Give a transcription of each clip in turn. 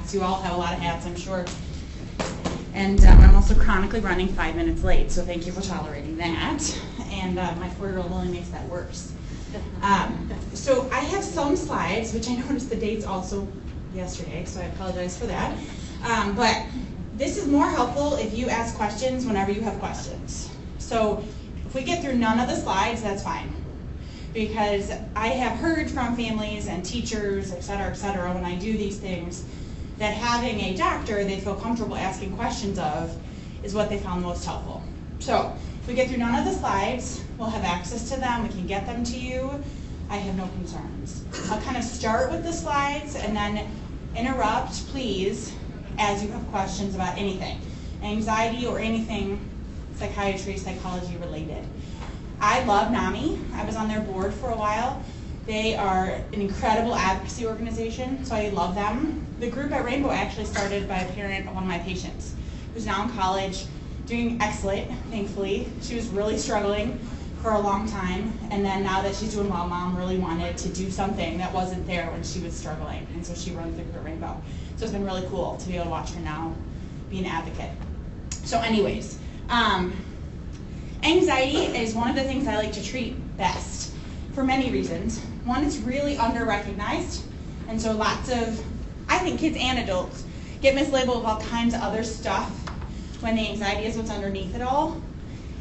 hats. You all have a lot of hats, I'm sure. And I'm also chronically running 5 minutes late, so thank you for tolerating that. And my 4-year-old only makes that worse. So I have some slides, which I noticed the date's also yesterday, so I apologize for that. But this is more helpful if you ask questions whenever you have questions. So if we get through none of the slides, that's fine. Because I have heard from families and teachers, et cetera, when I do these things, that having a doctor they feel comfortable asking questions of is what they found most helpful. So if we get through none of the slides, we'll have access to them, we can get them to you. I have no concerns. I'll kind of start with the slides and then interrupt, please, as you have questions about anything. Anxiety or anything psychiatry, psychology related. I love NAMI. I was on their board for a while. They are an incredible advocacy organization, so I love them. The group at Rainbow actually started by a parent of one of my patients, who's now in college, doing excellent, thankfully. She was really struggling for a long time, and then now that she's doing well, Mom really wanted to do something that wasn't there when she was struggling, and so she runs the group at Rainbow. So it's been really cool to be able to watch her now be an advocate. So anyways, anxiety is one of the things I like to treat best for many reasons. One, it's really under-recognized, and so lots of, I think kids and adults get mislabeled with all kinds of other stuff when the anxiety is what's underneath it all.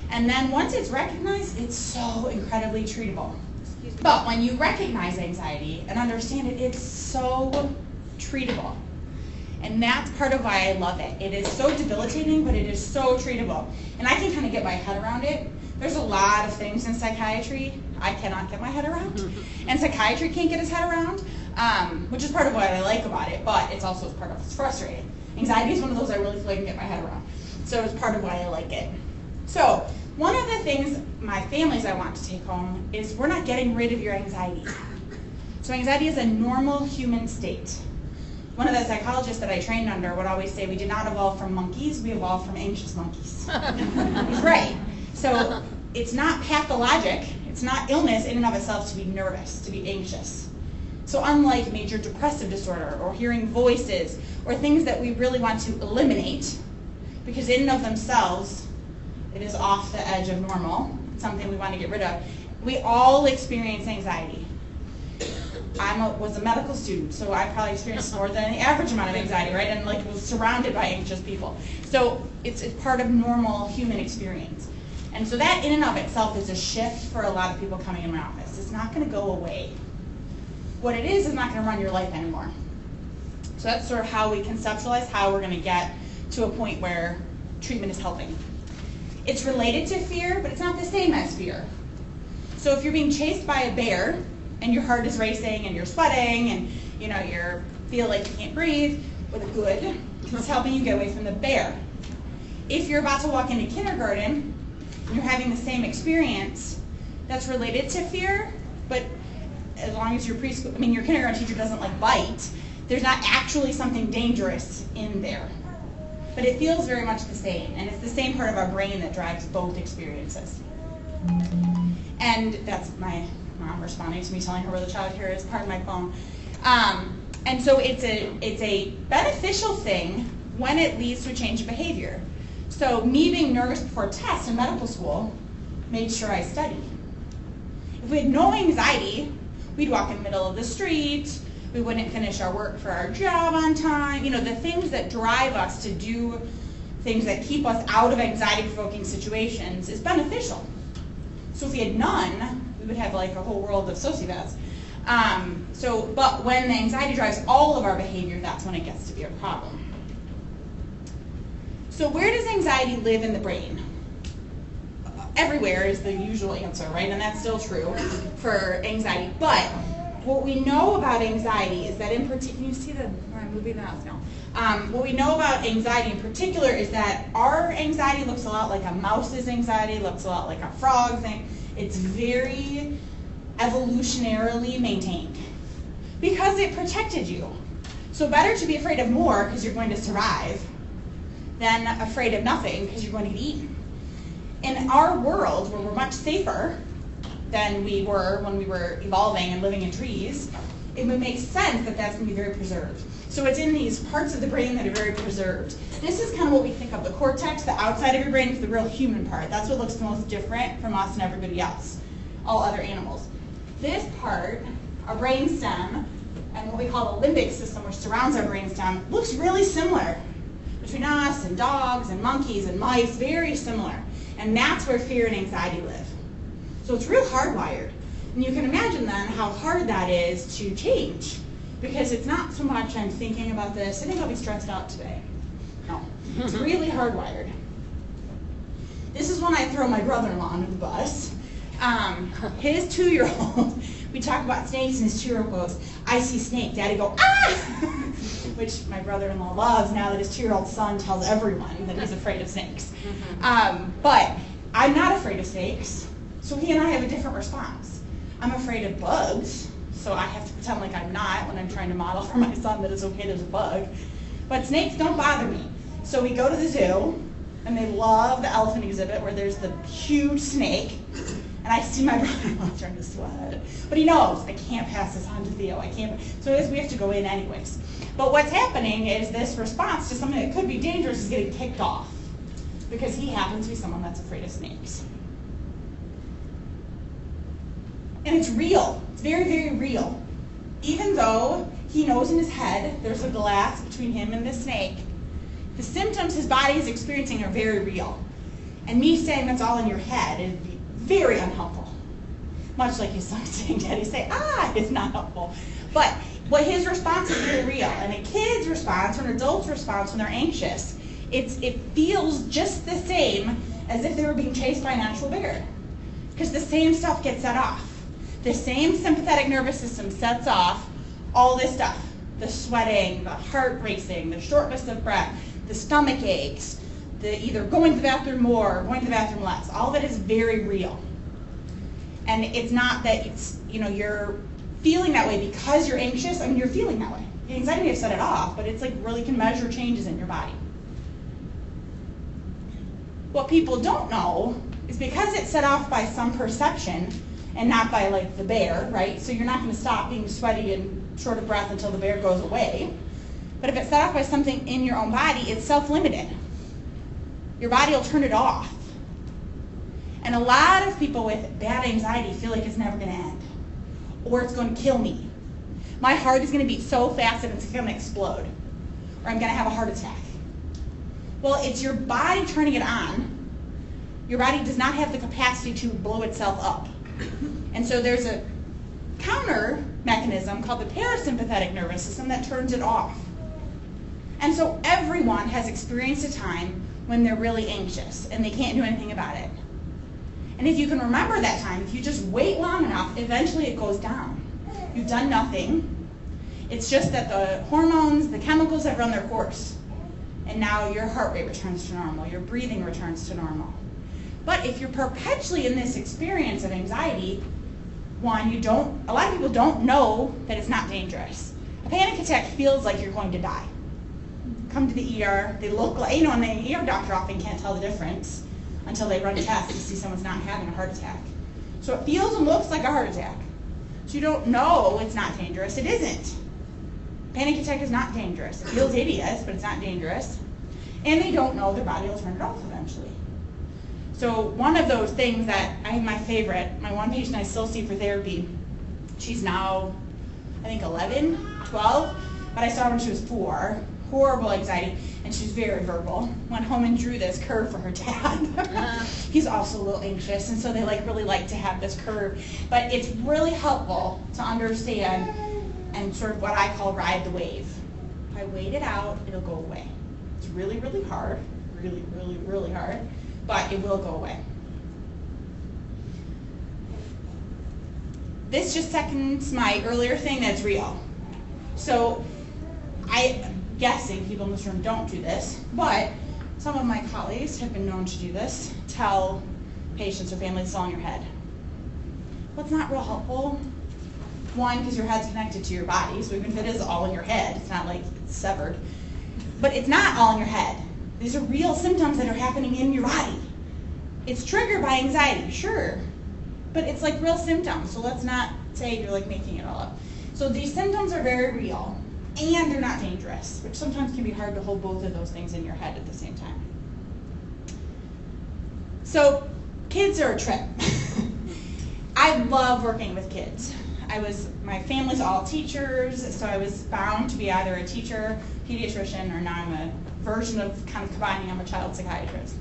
And then once it's recognized, it's so incredibly treatable. But when you recognize anxiety and understand it, it's so treatable. And that's part of why I love it. It is so debilitating, but it is so treatable. And I can kind of get my head around it. There's a lot of things in psychiatry I cannot get my head around. And psychiatry can't get its head around, which is part of what I like about it, but it's also part of what's frustrating. Anxiety is one of those I really feel like I can get my head around. So it's part of why I like it. So one of the things my families I want to take home is we're not getting rid of your anxiety. So anxiety is a normal human state. One of the psychologists that I trained under would always say we did not evolve from monkeys, we evolved from anxious monkeys. He's right. So it's not pathologic, it's not illness in and of itself to be nervous, to be anxious. So unlike major depressive disorder or hearing voices or things that we really want to eliminate, because in and of themselves, it is off the edge of normal, something we want to get rid of, we all experience anxiety. I was a medical student, so I probably experienced more than the average amount of anxiety, right? And like was surrounded by anxious people. So it's part of normal human experience. And so that in and of itself is a shift for a lot of people coming in my office. It's not going to go away. What it is not going to run your life anymore. So that's sort of how we conceptualize how we're going to get to a point where treatment is helping. It's related to fear, but it's not the same as fear. So if you're being chased by a bear and your heart is racing and you're sweating and you feel like you can't breathe, well, good, it's helping you get away from the bear. If you're about to walk into kindergarten and you're having the same experience, that's related to fear, but as long as your kindergarten teacher doesn't bite, there's not actually something dangerous in there. But it feels very much the same, and it's the same part of our brain that drives both experiences. And that's my mom responding to me telling her where the child care is, pardon my phone. And so it's a beneficial thing when it leads to a change in behavior. So me being nervous before tests in medical school made sure I studied. If we had no anxiety, we'd walk in the middle of the street, we wouldn't finish our work for our job on time. The things that drive us to do things that keep us out of anxiety-provoking situations is beneficial. So if we had none, we would have a whole world of sociopaths. But when the anxiety drives all of our behavior, that's when it gets to be a problem. So where does anxiety live in the brain? Everywhere is the usual answer, right? And that's still true for anxiety. But what we know about anxiety is that in particular, can you see I'm moving the mouse now. What we know about anxiety in particular is that our anxiety looks a lot like a mouse's anxiety, looks a lot like a frog's anxiety. It's very evolutionarily maintained because it protected you. So better to be afraid of more because you're going to survive than afraid of nothing because you're going to get eaten. In our world, where we're much safer than we were when we were evolving and living in trees, it would make sense that that's going to be very preserved. So it's in these parts of the brain that are very preserved. This is kind of what we think of the cortex, the outside of your brain, is the real human part. That's what looks the most different from us and everybody else, all other animals. This part, our brain stem, and what we call the limbic system, which surrounds our brain stem, looks really similar between us and dogs and monkeys and mice, very similar. And that's where fear and anxiety live. So it's real hardwired. And you can imagine then how hard that is to change, because it's not so much I'm thinking about this, I think I'll be stressed out today. No, it's really hardwired. This is when I throw my brother-in-law under the bus. His 2-year-old, we talk about snakes, and his 2-year-old goes, I see snake, Daddy go, ah! Which my brother-in-law loves now that his 2-year-old son tells everyone that he's afraid of snakes. But I'm not afraid of snakes, so he and I have a different response. I'm afraid of bugs, so I have to pretend like I'm not when I'm trying to model for my son that it's okay there's a bug. But snakes don't bother me. So we go to the zoo, and they love the elephant exhibit where there's the huge snake, and I see my brother-in-law starting to sweat. But he knows, I can't pass this on to Theo, I can't. So we have to go in anyways. But what's happening is this response to something that could be dangerous is getting kicked off, because he happens to be someone that's afraid of snakes. And it's real. It's very, very real. Even though he knows in his head there's a glass between him and the snake, the symptoms his body is experiencing are very real. And me saying that's all in your head is very unhelpful. Much like his son saying, Daddy, say, ah, it's not helpful. But what his response is very real. And a kid's response or an adult's response when they're anxious, it feels just the same as if they were being chased by an actual bear. Because the same stuff gets set off. The same sympathetic nervous system sets off all this stuff. The sweating, the heart racing, the shortness of breath, the stomach aches, the either going to the bathroom more or going to the bathroom less. All of it is very real. And it's not that it's, you're feeling that way because you're anxious. I mean, you're feeling that way. The anxiety may have set it off, but it's like really can measure changes in your body. What people don't know is because it's set off by some perception and not by like the bear, right? So you're not going to stop being sweaty and short of breath until the bear goes away. But if it's set off by something in your own body, it's self-limited. Your body will turn it off. And a lot of people with bad anxiety feel like it's never going to end, or it's going to kill me. My heart is going to beat so fast that it's going to explode, or I'm going to have a heart attack. Well, it's your body turning it on. Your body does not have the capacity to blow itself up. And so there's a counter mechanism called the parasympathetic nervous system that turns it off. And so everyone has experienced a time when they're really anxious and they can't do anything about it. And if you can remember that time, if you just wait long enough, eventually it goes down. You've done nothing. It's just that the hormones, the chemicals have run their course. And now your heart rate returns to normal, your breathing returns to normal. But if you're perpetually in this experience of anxiety, a lot of people don't know that it's not dangerous. A panic attack feels like you're going to die. Come to the ER, they look like, and the ER doctor often can't tell the difference until they run tests to see someone's not having a heart attack. So it feels and looks like a heart attack. So you don't know it's not dangerous. It isn't. Panic attack is not dangerous. It feels hideous, but it's not dangerous. And they don't know their body will turn it off eventually. So one of those things that I have my favorite, my one patient I still see for therapy, she's now, I think 11, 12, but I saw her when she was 4, horrible anxiety, and she's very verbal. Went home and drew this curve for her dad. He's also a little anxious, and so they really like to have this curve. But it's really helpful to understand and sort of what I call ride the wave. If I wait it out, it'll go away. It's really, really hard, really, really, really hard, but it will go away. This just seconds my earlier thing that's real. So I'm guessing people in this room don't do this, but some of my colleagues have been known to do this. Tell patients or families it's all in your head. Well, it's not real helpful. One, because your head's connected to your body, so even if it is all in your head, it's not like it's severed. But it's not all in your head. These are real symptoms that are happening in your body. It's triggered by anxiety, sure, but it's like real symptoms, so let's not say you're making it all up. So these symptoms are very real. and they're not dangerous, which sometimes can be hard to hold both of those things in your head at the same time. So kids are a trip. I love working with kids. My family's all teachers, so I was bound to be either a teacher, pediatrician, or now I'm a version of kind of combining, I'm a child psychiatrist.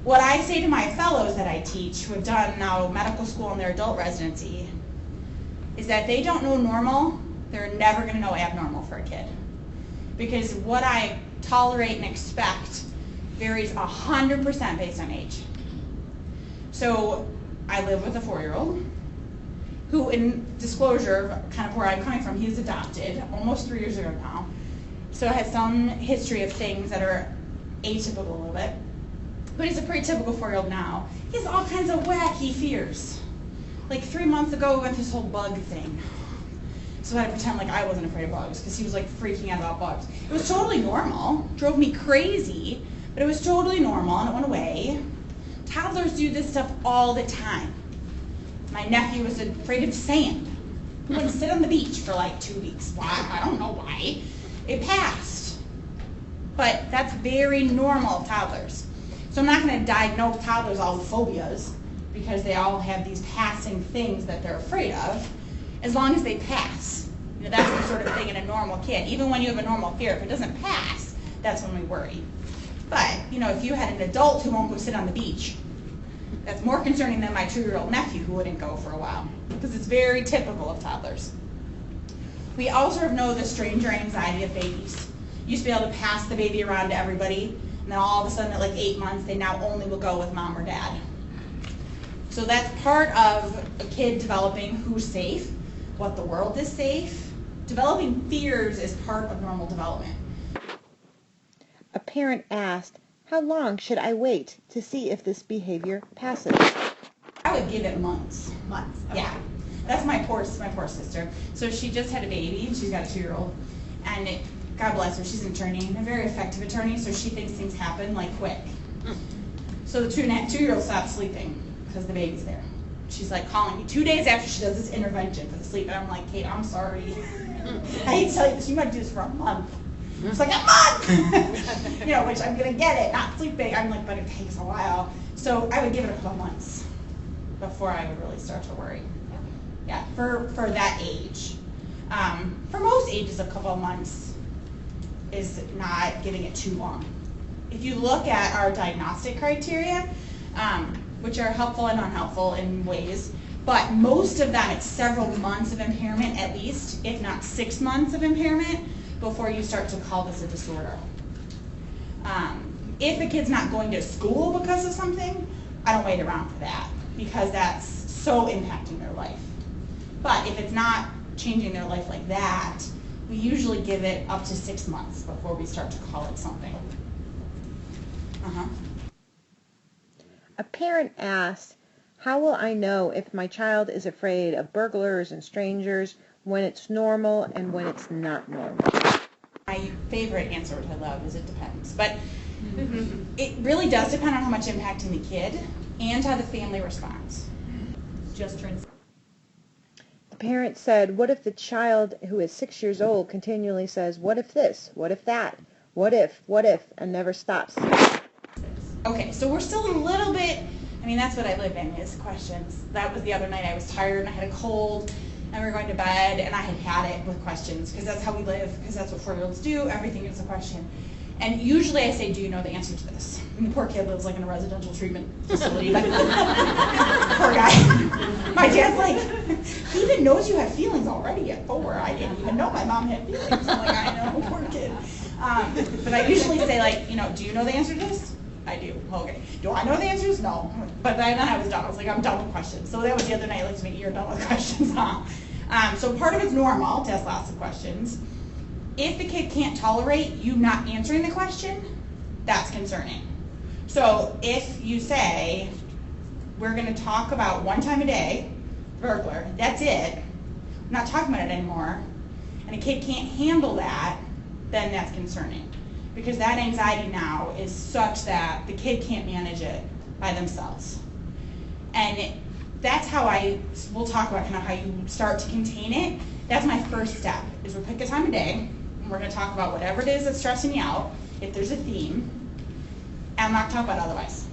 What I say to my fellows that I teach, who have done now medical school and their adult residency, is that they don't know normal, they're never going to know abnormal for a kid. Because what I tolerate and expect varies 100% based on age. So I live with a 4-year-old who, in disclosure, kind of where I'm coming from, he's adopted almost 3 years ago now. So has some history of things that are atypical a little bit. But he's a pretty typical 4-year-old now. He has all kinds of wacky fears. Like 3 months ago, we went through this whole bug thing. So I had to pretend like I wasn't afraid of bugs because he was like freaking out about bugs. It was totally normal, drove me crazy, but it was totally normal and it went away. Toddlers do this stuff all the time. My nephew was afraid of sand. He wouldn't sit on the beach for like 2 weeks. Why? I don't know why. It passed. But that's very normal of toddlers. So I'm not going to diagnose toddlers all with phobias because they all have these passing things that they're afraid of, as long as they pass. You know, that's the sort of thing in a normal kid. Even when you have a normal fear, if it doesn't pass, that's when we worry. But, you know, if you had an adult who won't go sit on the beach, that's more concerning than my 2-year-old nephew who wouldn't go for a while, because it's very typical of toddlers. We also know the stranger anxiety of babies. You used to be able to pass the baby around to everybody, and then all of a sudden at like 8 months, they now only will go with mom or dad. So that's part of a kid developing who's safe, what the world is safe. Developing fears is part of normal development. A parent asked, "How long should I wait to see if this behavior passes?" I would give it months. Months. Okay. Yeah. That's my poor sister. So she just had a baby, and she's got a 2-year-old. And God bless her, she's an attorney, and a very effective attorney, so she thinks things happen like quick. So the 2-year-old stops sleeping because the baby's there. She's like calling me 2 days after she does this intervention for the sleep, and I'm like, Kate, I'm sorry. I hate to tell you this, you might do this for a month. It's like, a month! You know, which I'm gonna get it, not sleeping. I'm like, but it takes a while. So I would give it a couple months before I would really start to worry. Yeah, for that age. For most ages, a couple of months is not giving it too long. If you look at our diagnostic criteria, which are helpful and unhelpful in ways, but most of them, it's several months of impairment at least, if not 6 months of impairment, before you start to call this a disorder. If a kid's not going to school because of something, I don't wait around for that, because that's so impacting their life. But if it's not changing their life like that, we usually give it up to 6 months before we start to call it something. A parent asked, "How will I know if my child is afraid of burglars and strangers, when it's normal and when it's not normal?" My favorite answer, which I love, is it depends. But it really does depend on how much impacting the kid and how the family responds. Just turns. The parent said, "What if the child who is 6 years old continually says, 'What if this? What if that? What if, and never stops?'" Okay, so we're still a little bit, I mean, that's what I live in, is questions. That was the other night. I was tired and I had a cold and we were going to bed and I had it with questions, because that's how we live, because that's what 4-year-olds do. Everything is a question. And usually I say, "Do you know the answer to this?" And the poor kid lives like in a residential treatment facility. Poor guy. My dad's like, "He even knows you have feelings already at 4. I didn't even know my mom had feelings." I'm like, I know, poor kid. But I usually say, like, "Do you know the answer to this?" "I do." "Okay. Do I know the answers?" "No." But then I was done. I was like, I'm done with questions. So that was the other night, like, to me, "You're done with questions, huh?" So part of it's normal to ask lots of questions. If the kid can't tolerate you not answering the question, that's concerning. So if you say, "We're going to talk about 1 time a day, burglar, that's it, I'm not talking about it anymore," and a kid can't handle that, then that's concerning. Because that anxiety now is such that the kid can't manage it by themselves. And that's how we'll talk about kind of how you start to contain it. That's my first step, is we'll pick a time of day, and we're going to talk about whatever it is that's stressing you out, if there's a theme, and I'm not going to talk about otherwise.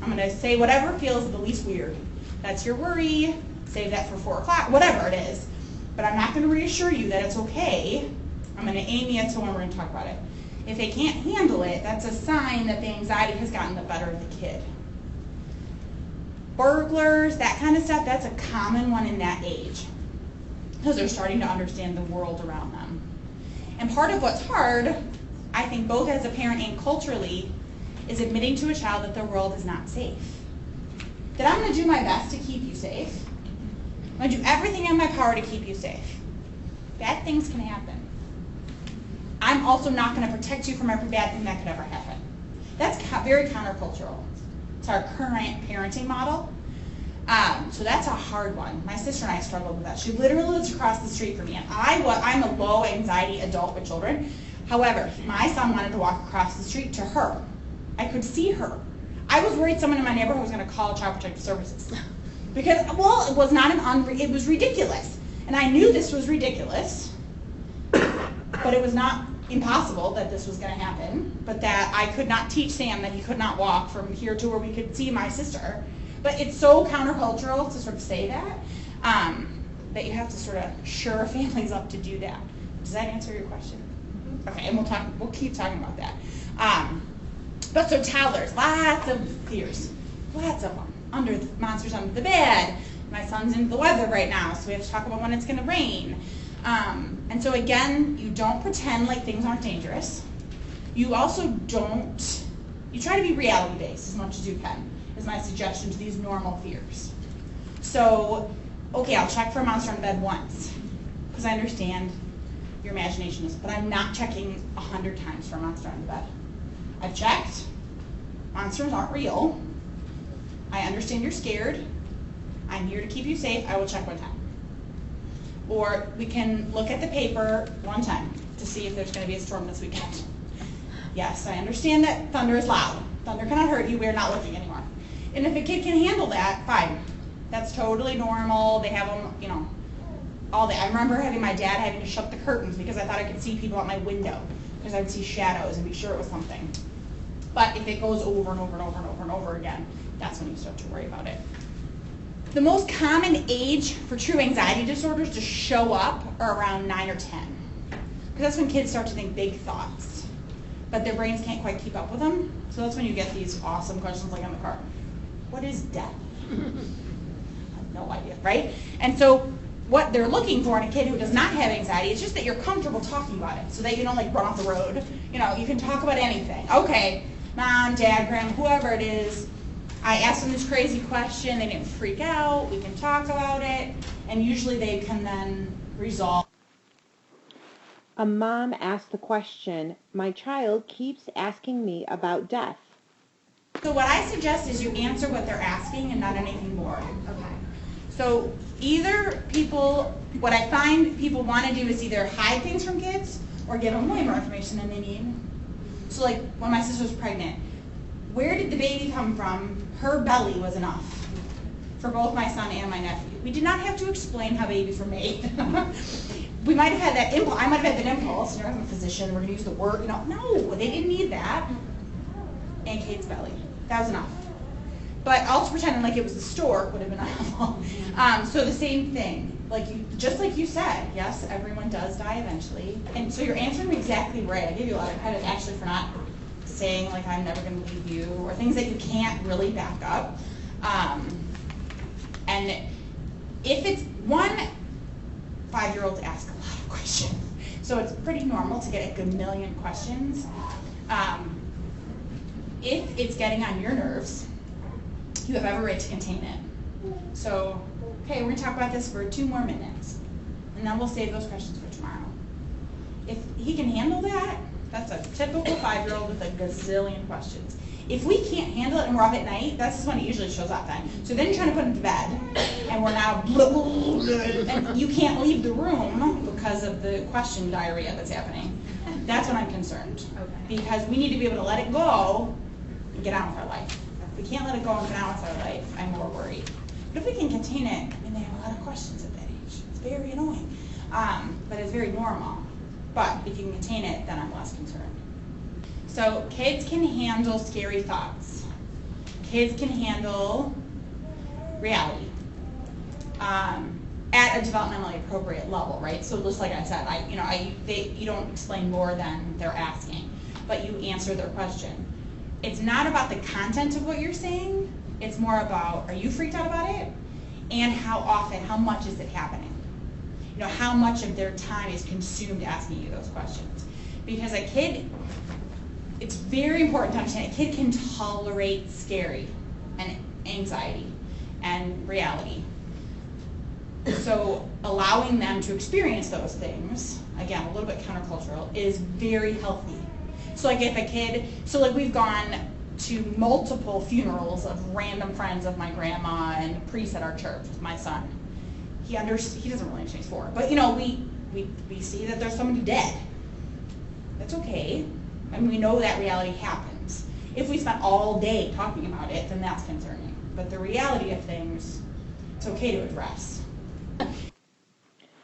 I'm going to say whatever feels the least weird. That's your worry, save that for 4 o'clock, whatever it is. But I'm not going to reassure you that it's okay. I'm going to aim you to when we're going to talk about it. If they can't handle it, that's a sign that the anxiety has gotten the better of the kid. Burglars, that kind of stuff, that's a common one in that age, because they're starting to understand the world around them. And part of what's hard, I think both as a parent and culturally, is admitting to a child that the world is not safe. That I'm going to do my best to keep you safe. I'm going to do everything in my power to keep you safe. Bad things can happen. I'm also not going to protect you from every bad thing that could ever happen. That's very countercultural to our current parenting model. So that's a hard one. My sister and I struggled with that. She literally lives across the street from me, and I'm a low anxiety adult with children. However, my son wanted to walk across the street to her. I could see her. I was worried someone in my neighborhood was going to call Child Protective Services. Because, well, it was not it was ridiculous. And I knew this was ridiculous, but it was not impossible that this was going to happen, but that I could not teach Sam that he could not walk from here to where we could see my sister. But it's so countercultural to sort of say that, that you have to sort of shore families up to do that. Does that answer your question? Okay, and we'll keep talking about that. But so toddlers, lots of fears, lots of them. Monsters under the bed. My son's into the weather right now, so we have to talk about when it's going to rain. And so again, you don't pretend like things aren't dangerous. You also you try to be reality-based as much as you can, is my suggestion to these normal fears. So, okay, I'll check for a monster on the bed once, because I understand your imagination is, but I'm not checking 100 times for a monster on the bed. I've checked. Monsters aren't real. I understand you're scared. I'm here to keep you safe. I will check one time. Or we can look at the paper one time to see if there's going to be a storm this weekend. Yes, I understand that thunder is loud. Thunder cannot hurt you. We are not looking anymore. And if a kid can handle that, fine. That's totally normal. They have them, all day. I remember having my dad having to shut the curtains because I thought I could see people out my window, because I would see shadows and be sure it was something. But if it goes over and over and over and over and over again, that's when you start to worry about it. The most common age for true anxiety disorders to show up are around 9 or 10. Because that's when kids start to think big thoughts, but their brains can't quite keep up with them. So that's when you get these awesome questions like on the car. What is death? I have no idea, right? And so what they're looking for in a kid who does not have anxiety is just that you're comfortable talking about it, so that you don't run off the road. You can talk about anything. Okay, mom, dad, grandma, whoever it is, I asked them this crazy question, they didn't freak out, we can talk about it, and usually they can then resolve. A mom asked the question, "My child keeps asking me about death." So what I suggest is you answer what they're asking and not anything more. Okay. So what I find people want to do is either hide things from kids or give them way more information than they need. So when my sister was pregnant, where did the baby come from? Her belly was enough for both my son and my nephew. We did not have to explain how babies were made. We might have had that impulse. I might have had that impulse. I'm a physician. We're going to use the word. No, they didn't need that. And Kate's belly. That was enough. But also pretending like it was the stork would have been helpful. So the same thing. Just like you said, yes, everyone does die eventually. And so you're answering exactly right. I give you a lot of credit actually for not saying I'm never going to leave you, or things that you can't really back up. And if it's 5-year-olds ask a lot of questions, so it's pretty normal to get a good million questions. If it's getting on your nerves, you have every right to contain it. So, okay, we're going to talk about this for 2 more minutes, and then we'll save those questions for tomorrow. If he can handle that, that's a typical 5-year-old with a gazillion questions. If we can't handle it and we're up at night, that's when it usually shows up then. So then you're trying to put him to bed, and we're now, and you can't leave the room because of the question diarrhea that's happening. That's when I'm concerned. Okay. Because we need to be able to let it go and get on with our life. If we can't let it go and get on with our life, I'm more worried. But if we can contain it, I mean, they have a lot of questions at that age. It's very annoying, but it's very normal. But if you can contain it, then I'm less concerned. So kids can handle scary thoughts. Kids can handle reality at a developmentally appropriate level, right? So just like I said, you don't explain more than they're asking, but you answer their question. It's not about the content of what you're saying. It's more about, are you freaked out about it? And how often, how much is it happening? How much of their time is consumed asking you those questions? Because a kid, it's very important to understand, a kid can tolerate scary and anxiety and reality. So allowing them to experience those things, again, a little bit countercultural, is very healthy. So like if a kid, we've gone to multiple funerals of random friends of my grandma and priests at our church with my son. He doesn't really understand he's 4, but we see that there's somebody dead. That's okay, and we know that reality happens. If we spent all day talking about it, then that's concerning. But the reality of things, it's okay to address.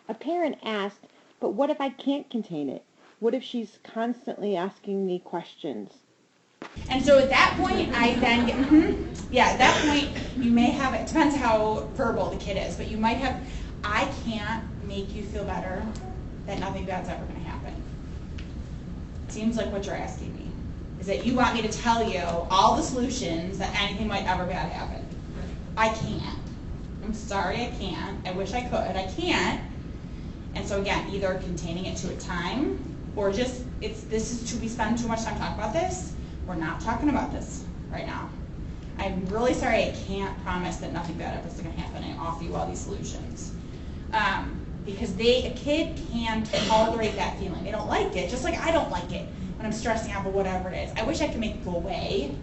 A parent asked, but what if I can't contain it? What if she's constantly asking me questions? And so at that point, I then get, at that point, you may have, it depends how verbal the kid is, but you might have, I can't make you feel better that nothing bad's ever going to happen. Seems like what you're asking me is that you want me to tell you all the solutions that anything might ever bad happen. I can't. I'm sorry, I can't. I wish I could. I can't. And so again, either containing it to a time, or just, we spend too much time talking about this. We're not talking about this right now. I'm really sorry, I can't promise that nothing bad is going to happen and offer you all these solutions. Because a kid can tolerate that feeling. They don't like it, just like I don't like it when I'm stressing out about whatever it is. I wish I could make it go away,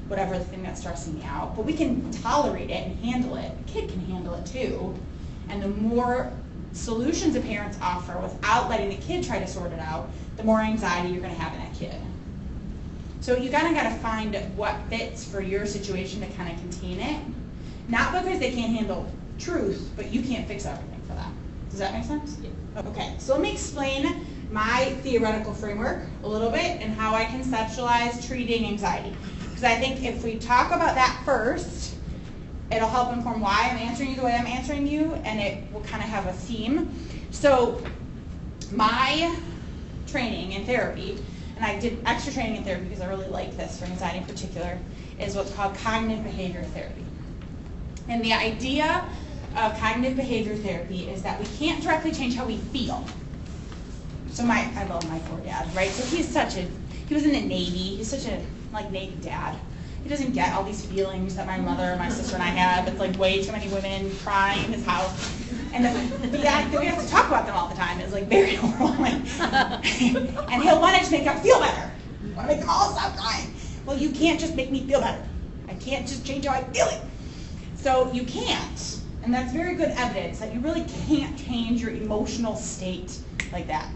whatever the thing that's stressing me out, but we can tolerate it and handle it. A kid can handle it too. And the more solutions the parents offer without letting the kid try to sort it out, the more anxiety you're going to have in that kid. So you kind of got to find what fits for your situation to kind of contain it. Not because they can't handle truth, but you can't fix everything for them. Does that make sense? Yeah. Okay, so let me explain my theoretical framework a little bit and how I conceptualize treating anxiety. Because I think if we talk about that first, it'll help inform why I'm answering you the way I'm answering you, and it will kind of have a theme. So my training in therapy, and I did extra training in therapy because I really like this for anxiety in particular, is what's called cognitive behavior therapy. And the idea of cognitive behavior therapy is that we can't directly change how we feel. So I love my poor dad, right? So he was in the Navy. He's such a Navy dad. He doesn't get all these feelings that my mother, my sister, and I had. It's way too many women crying in his house. And the fact that we have to talk about them all the time is very overwhelming. And he'll want to just make them feel better. I want to make them all stop crying. Well, you can't just make me feel better. I can't just change how I'm feeling. So you can't. And that's very good evidence that you really can't change your emotional state like that.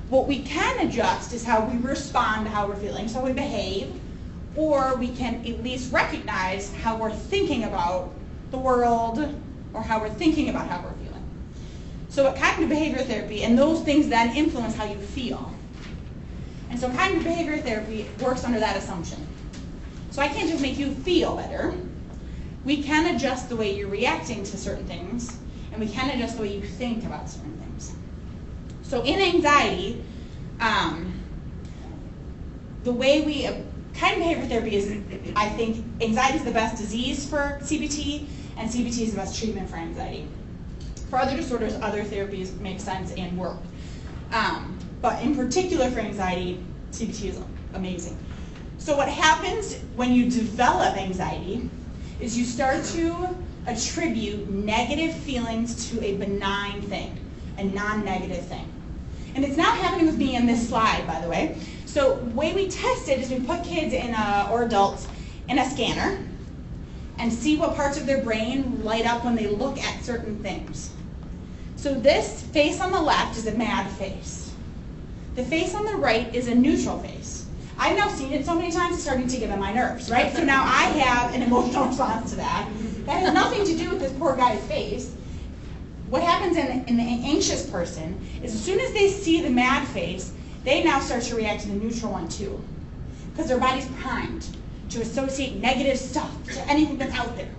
What we can adjust is how we respond to how we're feeling, so how we behave, or we can at least recognize how we're thinking about the world or how we're thinking about how we're feeling. So cognitive behavior therapy, and those things then influence how you feel. And so cognitive behavior therapy works under that assumption. So I can't just make you feel better. We can adjust the way you're reacting to certain things, and we can adjust the way you think about certain things. So in anxiety, the way cognitive behavior therapy is, I think, anxiety is the best disease for CBT, and CBT is the best treatment for anxiety. For other disorders, other therapies make sense and work. But in particular for anxiety, CBT is amazing. So what happens when you develop anxiety is you start to attribute negative feelings to a benign thing, a non-negative thing. And it's not happening with me in this slide, by the way. So the way we test it is we put kids or adults in a scanner and see what parts of their brain light up when they look at certain things. So this face on the left is a mad face. The face on the right is a neutral face. I've now seen it so many times it's starting to get on my nerves, right? So now I have an emotional response to that. That has nothing to do with this poor guy's face. What happens in the anxious person is as soon as they see the mad face, they now start to react to the neutral one too. Because their body's primed to associate negative stuff to anything that's out there.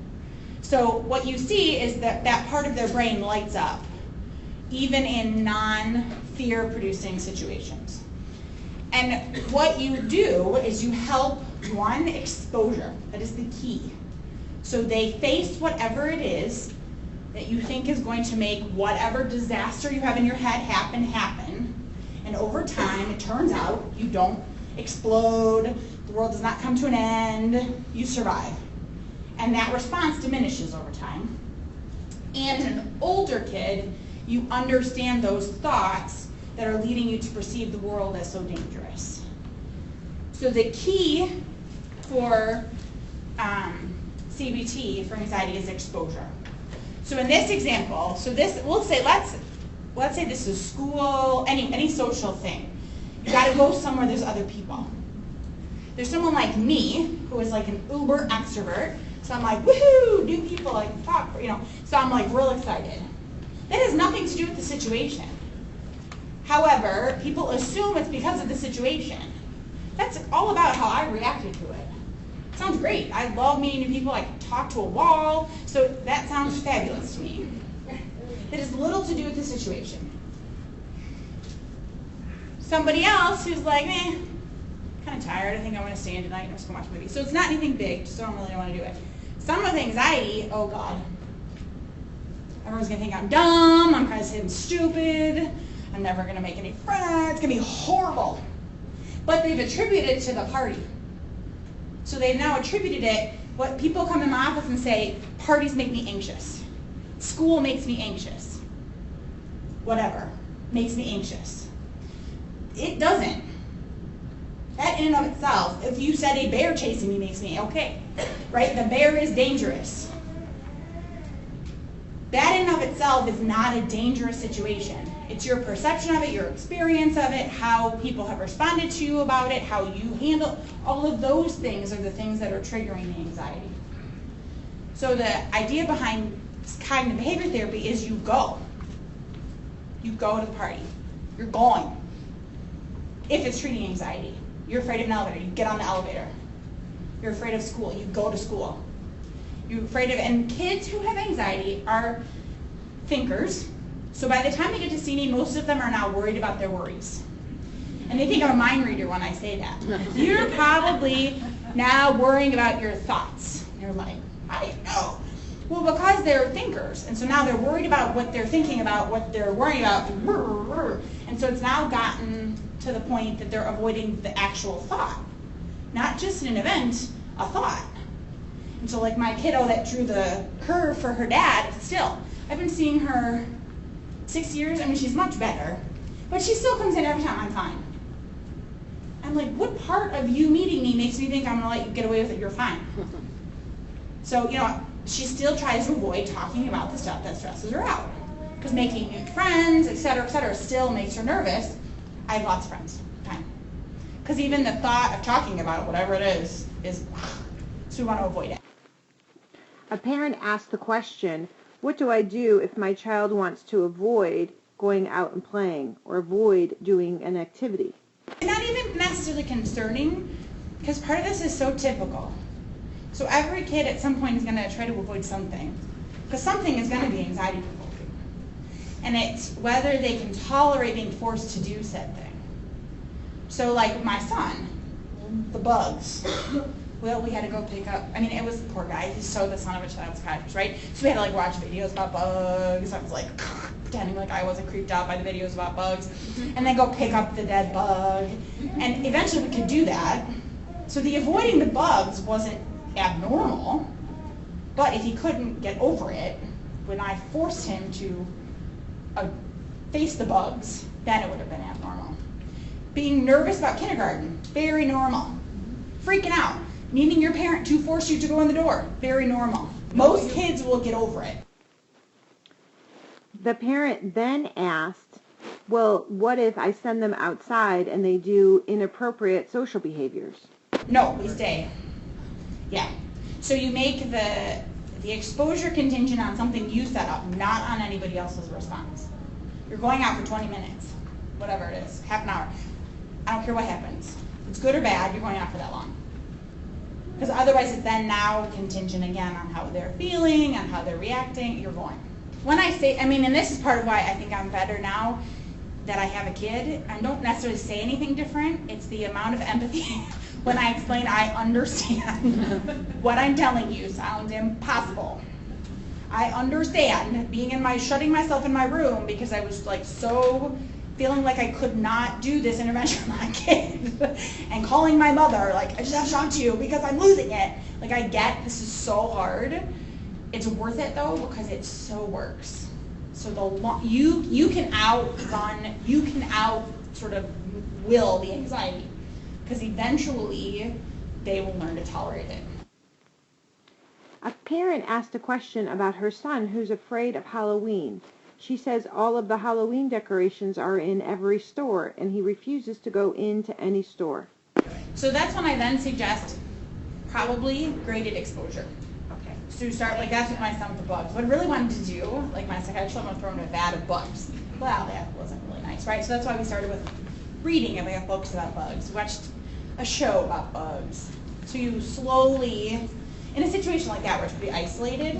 So what you see is that that part of their brain lights up, even in non-fear producing situations. And what you do is you help one exposure. That is the key. So they face whatever it is that you think is going to make whatever disaster you have in your head happen. And over time, it turns out you don't explode, the world does not come to an end, you survive. And that response diminishes over time. And in an older kid, you understand those thoughts that are leading you to perceive the world as so dangerous. So the key for CBT, for anxiety, is exposure. So in this example, let's say this is school, any social thing. You gotta go somewhere there's other people. There's someone like me, who is like an uber extrovert, so I'm like, woohoo, new people, like talk, so I'm like real excited. That has nothing to do with the situation. However, people assume it's because of the situation. That's all about how I reacted to it. Sounds great. I love meeting new people. I can talk to a wall. So that sounds fabulous to me. It has little to do with the situation. Somebody else who's like, kind of tired. I think I want to stay in tonight and just go watch a movie. So it's not anything big, just don't really want to do it. Some with anxiety, oh God. Everyone's going to think I'm dumb. I'm kind of saying stupid. I'm never going to make any friends. It's going to be horrible. But they've attributed it to the party. So they've now attributed it, what people come in my office and say, parties make me anxious. School makes me anxious. Whatever makes me anxious. It doesn't. That in and of itself, if you said a bear chasing me makes me okay, right? The bear is dangerous. That in and of itself is not a dangerous situation. It's your perception of it, your experience of it, how people have responded to you about it, how you handle, all of those things are the things that are triggering the anxiety. So the idea behind cognitive behavior therapy is you go. You go to the party. You're going. If it's treating anxiety. You're afraid of an elevator, you get on the elevator. You're afraid of school, you go to school. You're afraid of, and kids who have anxiety are thinkers. So by the time they get to see me, most of them are now worried about their worries. And they think I'm a mind reader when I say that. You're probably now worrying about your thoughts. You're like, I know. Well, because they're thinkers. And so now they're worried about what they're thinking about, what they're worrying about. And so it's now gotten to the point that they're avoiding the actual thought. Not just an event, a thought. And so like my kiddo that drew the curve for her dad, still, I've been seeing her 6 years. I mean, she's much better, but she still comes in every time I'm fine. I'm like, what part of you meeting me makes me think I'm gonna let you get away with it, you're fine? So, she still tries to avoid talking about the stuff that stresses her out. Because making new friends, et cetera, still makes her nervous. I have lots of friends, fine. Because even the thought of talking about it, whatever it is, so we want to avoid it. A parent asked the question, what do I do if my child wants to avoid going out and playing or avoid doing an activity? It's not even necessarily concerning, because part of this is so typical. So every kid at some point is going to try to avoid something, because something is going to be anxiety provoking. And it's whether they can tolerate being forced to do said thing. So like my son, the bugs. Well, we had to go pick up, it was the poor guy, he's so the son of a child psychiatrist, right? So we had to watch videos about bugs. I was pretending like I wasn't creeped out by the videos about bugs. And then go pick up the dead bug. And eventually we could do that. So the avoiding the bugs wasn't abnormal, but if he couldn't get over it, when I forced him to face the bugs, then it would have been abnormal. Being nervous about kindergarten, very normal. Freaking out. Needing your parent to force you to go in the door, very normal. Most kids will get over it. The parent then asked, well, what if I send them outside and they do inappropriate social behaviors? No, we stay. Yeah. So you make The exposure contingent on something you set up, not on anybody else's response. You're going out for 20 minutes, whatever it is, half an hour. I don't care what happens. If it's good or bad, you're going out for that long. Because otherwise it's then now contingent again on how they're feeling, on how they're reacting, you're going. When I say, and this is part of why I think I'm better now that I have a kid. I don't necessarily say anything different. It's the amount of empathy when I explain I understand what I'm telling you sounds impossible. I understand shutting myself in my room because I was like so feeling like I could not do this intervention with my kid and calling my mother, like, I just have to talk to you because I'm losing it. Like, I get this is so hard. It's worth it though because it so works. So you can outrun, you can sort of will the anxiety because eventually they will learn to tolerate it. A parent asked a question about her son who's afraid of Halloween. She says all of the Halloween decorations are in every store, and he refuses to go into any store. So that's when I then suggest probably graded exposure. Okay. So you start, that's with my son with the bugs. What I really wanted to do, my psychiatrist, I'm going to throw in a vat of bugs. Well, that wasn't really nice, right? So that's why we started with reading, and we have books about bugs. We watched a show about bugs. So you slowly, in a situation like that where it's pretty isolated,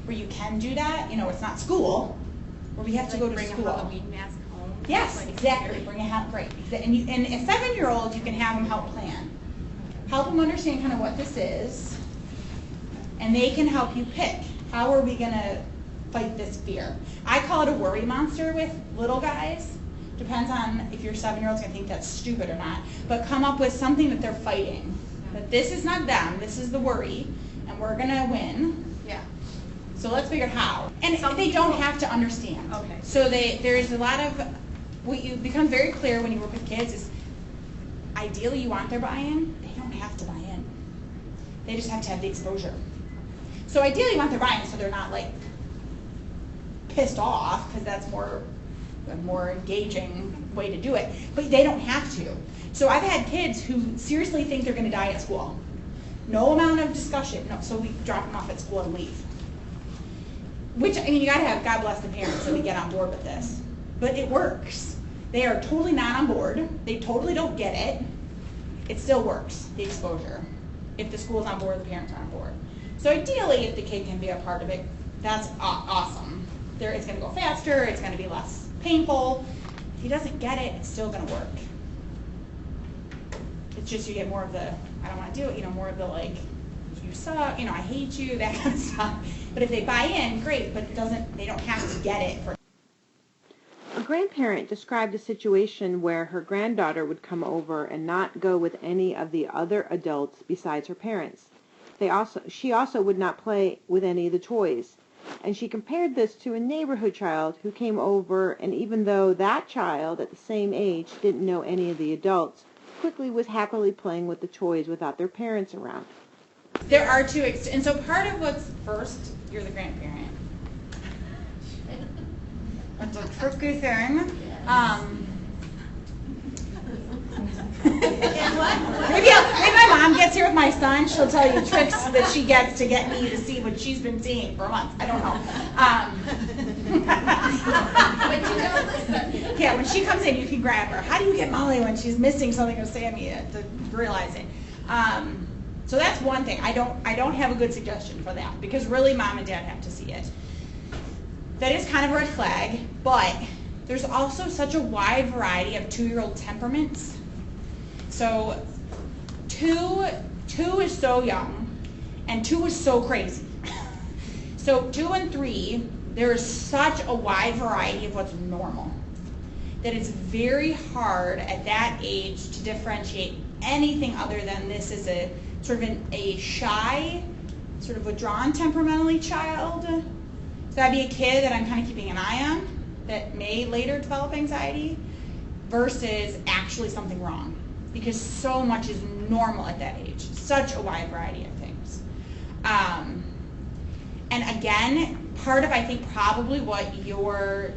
where you can do that, it's not school, where we have to go to school. Bring a Halloween mask home. Yes, exactly. Bring a hat, right. And a 7-year-old, you can have them help plan. Help them understand kind of what this is, and they can help you pick. How are we going to fight this fear? I call it a worry monster with little guys. Depends on if your 7-year-old's going to think that's stupid or not. But come up with something that they're fighting. That this is not them, this is the worry, and we're going to win. Yeah. So let's figure out how. And they don't have to understand. Okay. So there's a lot of, what you become very clear when you work with kids is, ideally you want their buy-in. They don't have to buy in. They just have to have the exposure. So ideally you want their buy-in so they're not pissed off, because that's a more engaging way to do it. But they don't have to. So I've had kids who seriously think they're going to die at school. No amount of discussion. No, so we drop them off at school and leave. Which, you got to have, God bless the parents that we get on board with this. But it works. They are totally not on board. They totally don't get it. It still works, the exposure. If the school's on board, the parents are on board. So ideally, if the kid can be a part of it, that's awesome. It's going to go faster. It's going to be less painful. If he doesn't get it, it's still going to work. It's just you get more of the, I don't want to do it, more of the you suck, I hate you, that kind of stuff. But if they buy in, great, but they don't have to get it. A grandparent described a situation where her granddaughter would come over and not go with any of the other adults besides her parents. She also would not play with any of the toys. And she compared this to a neighborhood child who came over, and even though that child at the same age didn't know any of the adults, quickly was happily playing with the toys without their parents around. There are two, and so part of what's first, you're the grandparent. That's a tricky thing. Maybe my mom gets here with my son, she'll tell you tricks that she gets to get me to see what she's been seeing for months. I don't know. Yeah, when she comes in, you can grab her. How do you get Molly when she's missing something or Sammy to realize it? So that's one thing. I don't have a good suggestion for that, because really mom and dad have to see it. That is kind of a red flag, but there's also such a wide variety of 2-year-old temperaments. So 2 is so young, and 2 is so crazy. So 2 and 3, there's such a wide variety of what's normal that it's very hard at that age to differentiate anything other than this is a sort of a shy, sort of withdrawn temperamentally child. So that'd be a kid that I'm kind of keeping an eye on that may later develop anxiety versus actually something wrong, because so much is normal at that age. Such a wide variety of things. And again, part of, I think, probably what your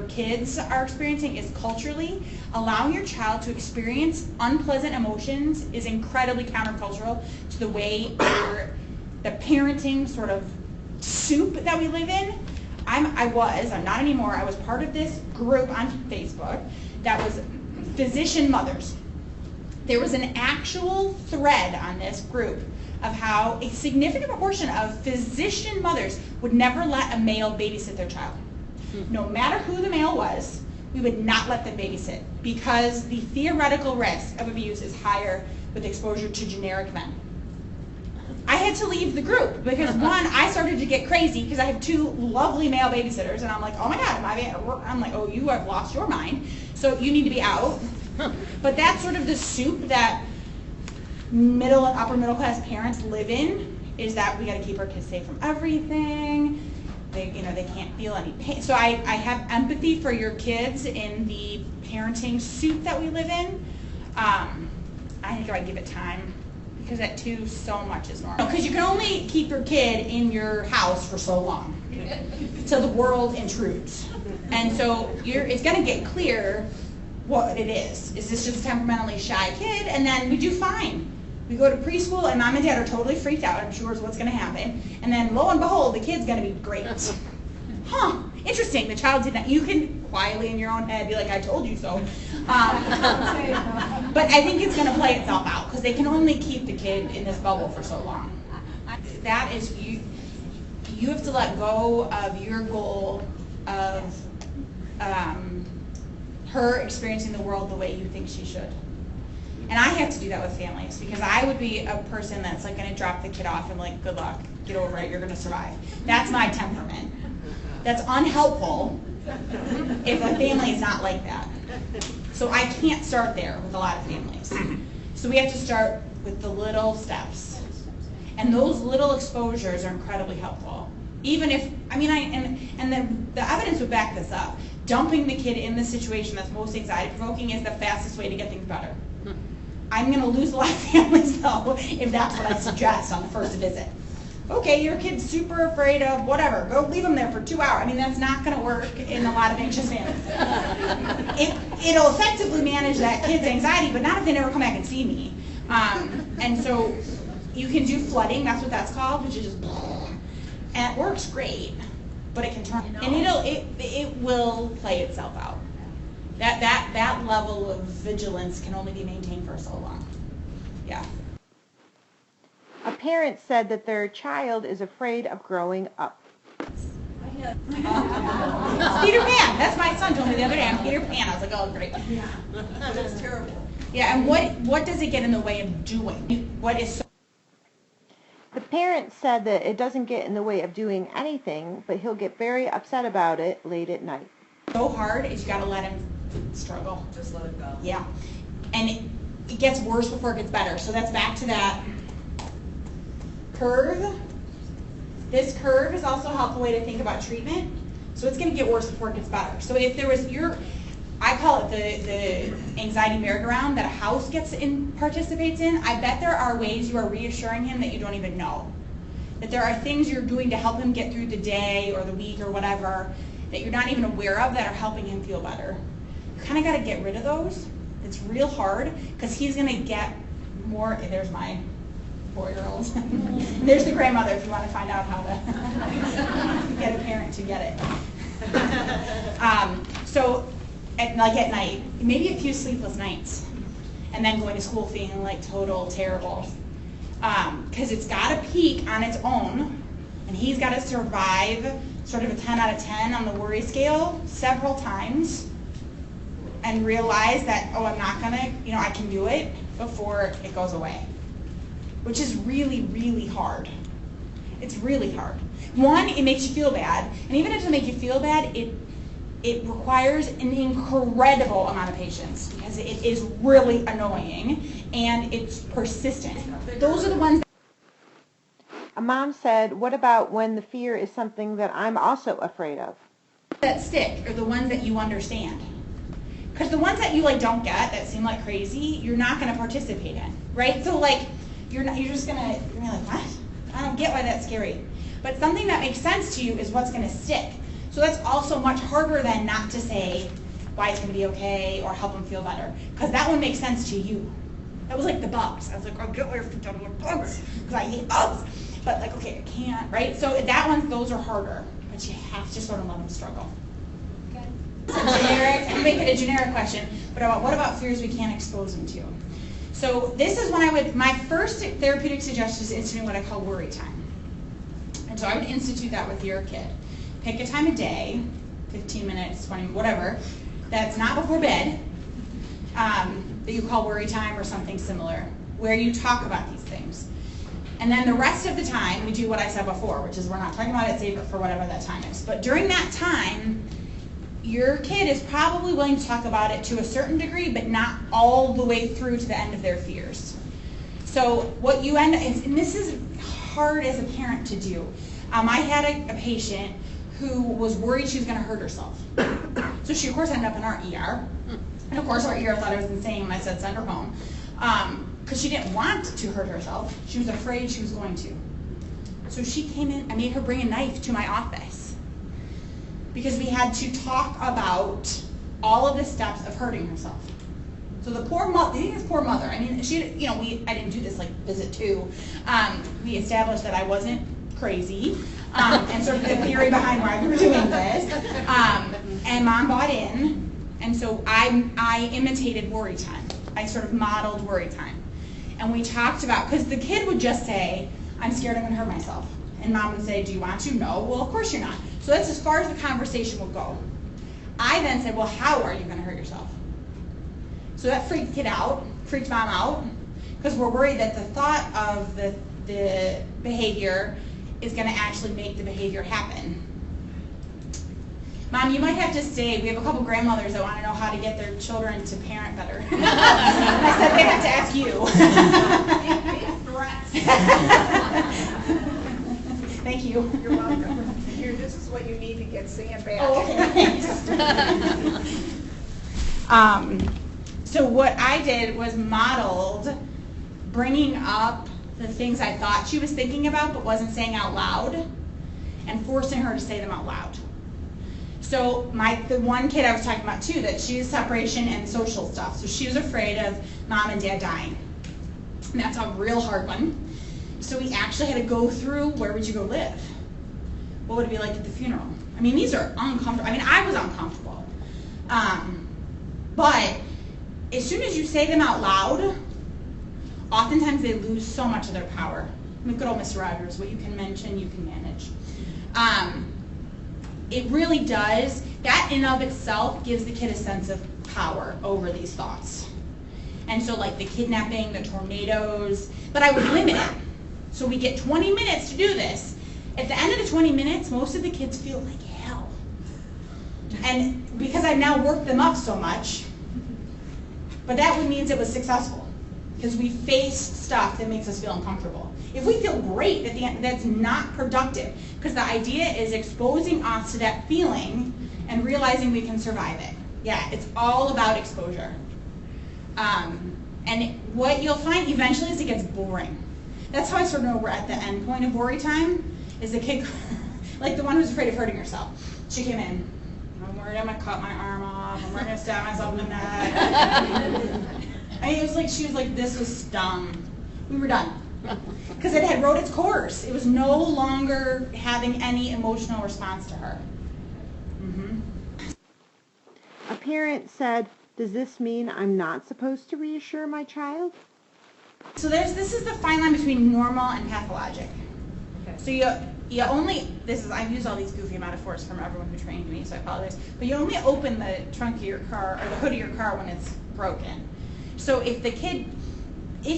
kids are experiencing is culturally, allowing your child to experience unpleasant emotions is incredibly countercultural to the way the parenting sort of soup that we live in, I'm not anymore, I was part of this group on Facebook that was physician mothers. There was an actual thread on this group of how a significant proportion of physician mothers would never let a male babysit their child. No matter who the male was, we would not let them babysit because the theoretical risk of abuse is higher with exposure to generic men. I had to leave the group because one, I started to get crazy because I have two lovely male babysitters and I'm like, oh my God, I'm like, oh, you have lost your mind, so you need to be out. But that's sort of the soup that middle and upper middle class parents live in, is that we got to keep our kids safe from everything. They can't feel any pain. So I have empathy for your kids in the parenting soup that we live in. I think if I give it time, because at 2, so much is normal. Because you can only keep your kid in your house for so long, till the world intrudes. And so it's going to get clear what it is. Is this just a temperamentally shy kid? And then we do fine. We go to preschool and mom and dad are totally freaked out, I'm sure is what's going to happen. And then lo and behold, the kid's going to be great. Huh, interesting, the child did not. You can quietly in your own head be like, I told you so. But I think it's going to play itself out because they can only keep the kid in this bubble for so long. That is, you have to let go of your goal of her experiencing the world the way you think she should. And I have to do that with families because I would be a person that's like going to drop the kid off and like, good luck, get over it, you're going to survive. That's my temperament. That's unhelpful if a family is not like that. So I can't start there with a lot of families. So we have to start with the little steps. And those little exposures are incredibly helpful. Even if, the evidence would back this up. Dumping the kid in the situation that's most anxiety provoking is the fastest way to get things better. I'm going to lose a lot of families though if that's what I suggest on the first visit. Okay, your kid's super afraid of whatever, go leave them there for 2 hours. That's not going to work in a lot of anxious families. It'll effectively manage that kid's anxiety, but not if they never come back and see me. And so you can do flooding, that's what that's called, which is just, and it works great, but it can turn, and it will play itself out. That level of vigilance can only be maintained for so long. Yeah. A parent said that their child is afraid of growing up. Peter Pan. That's my son told me the other day. I'm Peter Pan. I was like, oh, great. Yeah, that's terrible. Yeah, and what does it get in the way of doing? What is so? The parent said that it doesn't get in the way of doing anything, but he'll get very upset about it late at night. So hard is you got to let him struggle. Just let it go. Yeah, and it gets worse before it gets better. So that's back to that curve. This curve is also a helpful way to think about treatment. So it's going to get worse before it gets better. So if there was I call it the anxiety merry-go-round that a house participates in. I bet there are ways you are reassuring him that you don't even know. That there are things you're doing to help him get through the day or the week or whatever that you're not even aware of that are helping him feel better. You kind of got to get rid of those. It's real hard because he's going to get more. There's my 4-year-old. There's the grandmother if you want to find out how to get a parent to get it. So at night, maybe a few sleepless nights, and then going to school feeling like total terrible. Because it's got to peak on its own, and he's got to survive sort of a 10 out of 10 on the worry scale several times and realize that, oh, I'm not gonna, I can do it before it goes away, which is really, really hard. It's really hard. One, it makes you feel bad, and even if it doesn't make you feel bad, it requires an incredible amount of patience because it is really annoying and it's persistent. Those are the ones A mom said, what about when the fear is something that I'm also afraid of? that stick are the ones that you understand. Because the ones that you don't get, that seem like crazy, you're not going to participate in, right? So you're like, what? I don't get why that's scary. But something that makes sense to you is what's going to stick. So that's also much harder than not to say why it's going to be okay or help them feel better. Because that one makes sense to you. That was like the bugs. I was like, I'll get away from bugs because I hate bugs. but like, okay, I can't, right? So that one, those are harder, but you have to sort of let them struggle. Okay. Generic, I'm making it a generic question, but what about fears we can't expose them to? So this is when my first therapeutic suggestion is instituting what I call worry time. And so I would institute that with your kid. Pick a time of day, 15 minutes, 20, whatever, that's not before bed, that you call worry time or something similar, where you talk about these things. And then the rest of the time, we do what I said before, which is we're not talking about it, save it for whatever that time is. But during that time, your kid is probably willing to talk about it to a certain degree, but not all the way through to the end of their fears. So what you end up, and this is hard as a parent to do. I had a patient who was worried she was going to hurt herself. So she, of course, ended up in our ER. And, of course, our ER thought I was insane when I said send her home. Because she didn't want to hurt herself. She was afraid she was going to. So she came in, I made her bring a knife to my office. Because we had to talk about all of the steps of hurting herself. So the poor mother, the thing is poor mother. I mean, she, I didn't do this like visit 2. We established that I wasn't crazy, and sort of the theory behind why we were doing this. And Mom bought in, and so I imitated worry time. I sort of modeled worry time. And we talked about, because the kid would just say, I'm scared I'm going to hurt myself. And Mom would say, do you want to? No. Well, of course you're not. So that's as far as the conversation will go. I then said, well, how are you going to hurt yourself? So that freaked kid out, freaked Mom out, because we're worried that the thought of the behavior is going to actually make the behavior happen. Mom, you might have to stay. We have a couple grandmothers that want to know how to get their children to parent better. And I said, they have to ask you. Thank you. You're welcome. Here, this is what you need to get Sam back. Oh, okay. So what I did was modeled bringing up the things I thought she was thinking about but wasn't saying out loud, and forcing her to say them out loud. So the one kid I was talking about too, that she was separation and social stuff. So she was afraid of Mom and Dad dying. And that's a real hard one. So we actually had to go through, where would you go live? What would it be like at the funeral? I mean, these are uncomfortable. I mean, I was uncomfortable. But as soon as you say them out loud, oftentimes they lose so much of their power. I mean, good old Mr. Rogers, what you can mention, you can manage. It really does. That in and of itself gives the kid a sense of power over these thoughts. And so like the kidnapping, the tornadoes, but I would limit it. So we get 20 minutes to do this. At the end of the 20 minutes, most of the kids feel like hell. And because I've now worked them up so much, but that means it was successful. Because we faced stuff that makes us feel uncomfortable. If we feel great at the end, that's not productive. Because the idea is exposing us to that feeling and realizing we can survive it. Yeah, it's all about exposure. And what you'll find eventually is it gets boring. That's how I sort of know we're at the end point of worry time, is the kid, like the one who's afraid of hurting herself. She came in, I'm worried I'm going to cut my arm off, I'm worried I'm going to stab myself in the neck. I mean, it was like, she was like, this was dumb. We were done. Because it had wrote its course. It was no longer having any emotional response to her. Mm-hmm. A parent said, does this mean I'm not supposed to reassure my child? So this is the fine line between normal and pathologic. Okay. So you only, I've used all these goofy metaphors from everyone who trained me, so I apologize, but you only open the trunk of your car or the hood of your car when it's broken. So if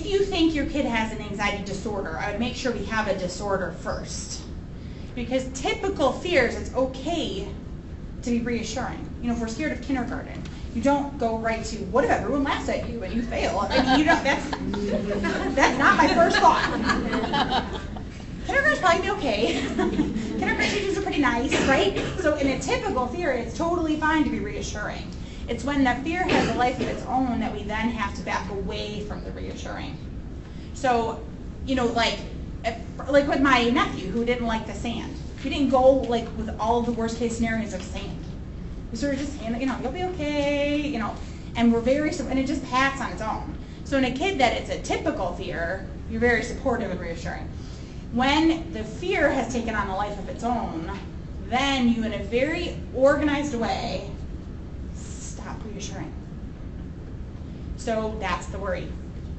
you think your kid has an anxiety disorder, I would make sure we have a disorder first. Because typical fears, it's okay to be reassuring. You know, if we're scared of kindergarten, you don't go right to, what if everyone laughs at you and you fail? I mean, that's not my first thought. Kindergarten's probably be okay. Kindergarten teachers are pretty nice, right? So in a typical fear, it's totally fine to be reassuring. It's when the fear has a life of its own that we then have to back away from the reassuring. So, you know, like with my nephew who didn't like the sand. We didn't go like with all of the worst case scenarios of sand. We sort of just, you know, you'll be okay, you know, and we're and it just passed on its own. So in a kid that it's a typical fear, you're very supportive and reassuring. When the fear has taken on a life of its own, then you, in a very organized way, stop reassuring. So that's the worry.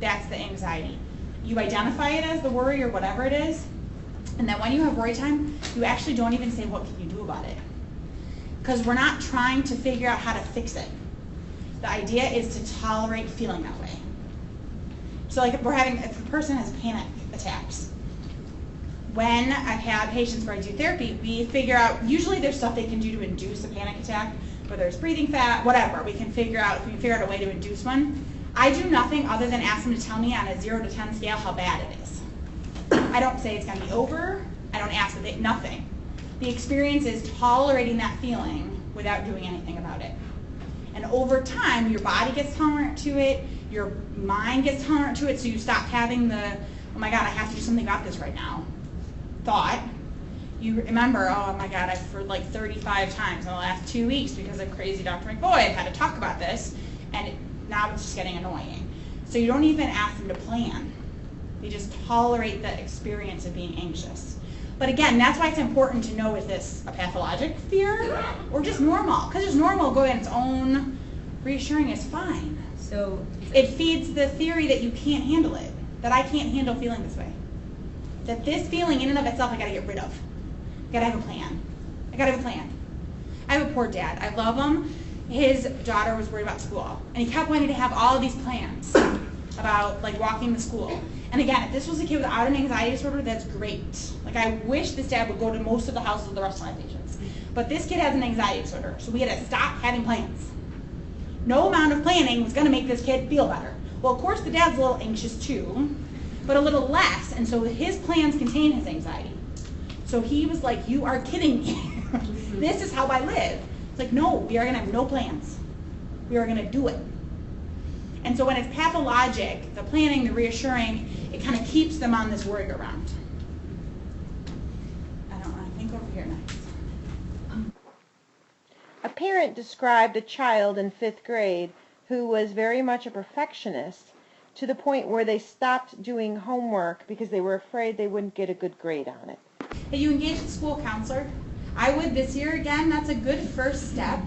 That's the anxiety. You identify it as the worry or whatever it is, and then when you have worry time, you actually don't even say, what can you do about it? Because we're not trying to figure out how to fix it. The idea is to tolerate feeling that way. So like if a person has panic attacks, when I've had patients where I do therapy, we figure out, usually there's stuff they can do to induce a panic attack, whether it's breathing fat, whatever. We can figure out a way to induce one. I do nothing other than ask them to tell me on a 0 to 10 scale how bad it is. I don't say it's going to be over. I don't ask for nothing. The experience is tolerating that feeling without doing anything about it. And over time, your body gets tolerant to it, your mind gets tolerant to it, so you stop having the, oh my God, I have to do something about this right now, thought. You remember, oh my God, I've heard like 35 times in the last 2 weeks because of crazy Dr. McVoy, I've had to talk about this, and now it's just getting annoying. So you don't even ask them to plan. They just tolerate the experience of being anxious. But again, that's why it's important to know, is this a pathologic fear or just normal? Because it's normal, go in its own, reassuring is fine. So it feeds the theory that you can't handle it, that I can't handle feeling this way. That this feeling in and of itself I gotta get rid of. I gotta have a plan. I gotta have a plan. I have a poor dad. I love him. His daughter was worried about school, and he kept wanting to have all of these plans about like walking to school. And again, if this was a kid without an anxiety disorder, that's great. Like I wish this dad would go to most of the houses of the rest of my patients. But this kid has an anxiety disorder, so we had to stop having plans. No amount of planning was gonna make this kid feel better. Well, of course the dad's a little anxious too, but a little less, and so his plans contain his anxiety. So he was like, you are kidding me. This is how I live. It's like, no, we are gonna have no plans. We are gonna do it. And so when it's pathologic, the planning, the reassuring, it kind of keeps them on this merry-go-round. I don't know, I think over here next. A parent described a child in 5th grade who was very much a perfectionist to the point where they stopped doing homework because they were afraid they wouldn't get a good grade on it. Have you engaged a school counselor? I would this year. Again, that's a good first step.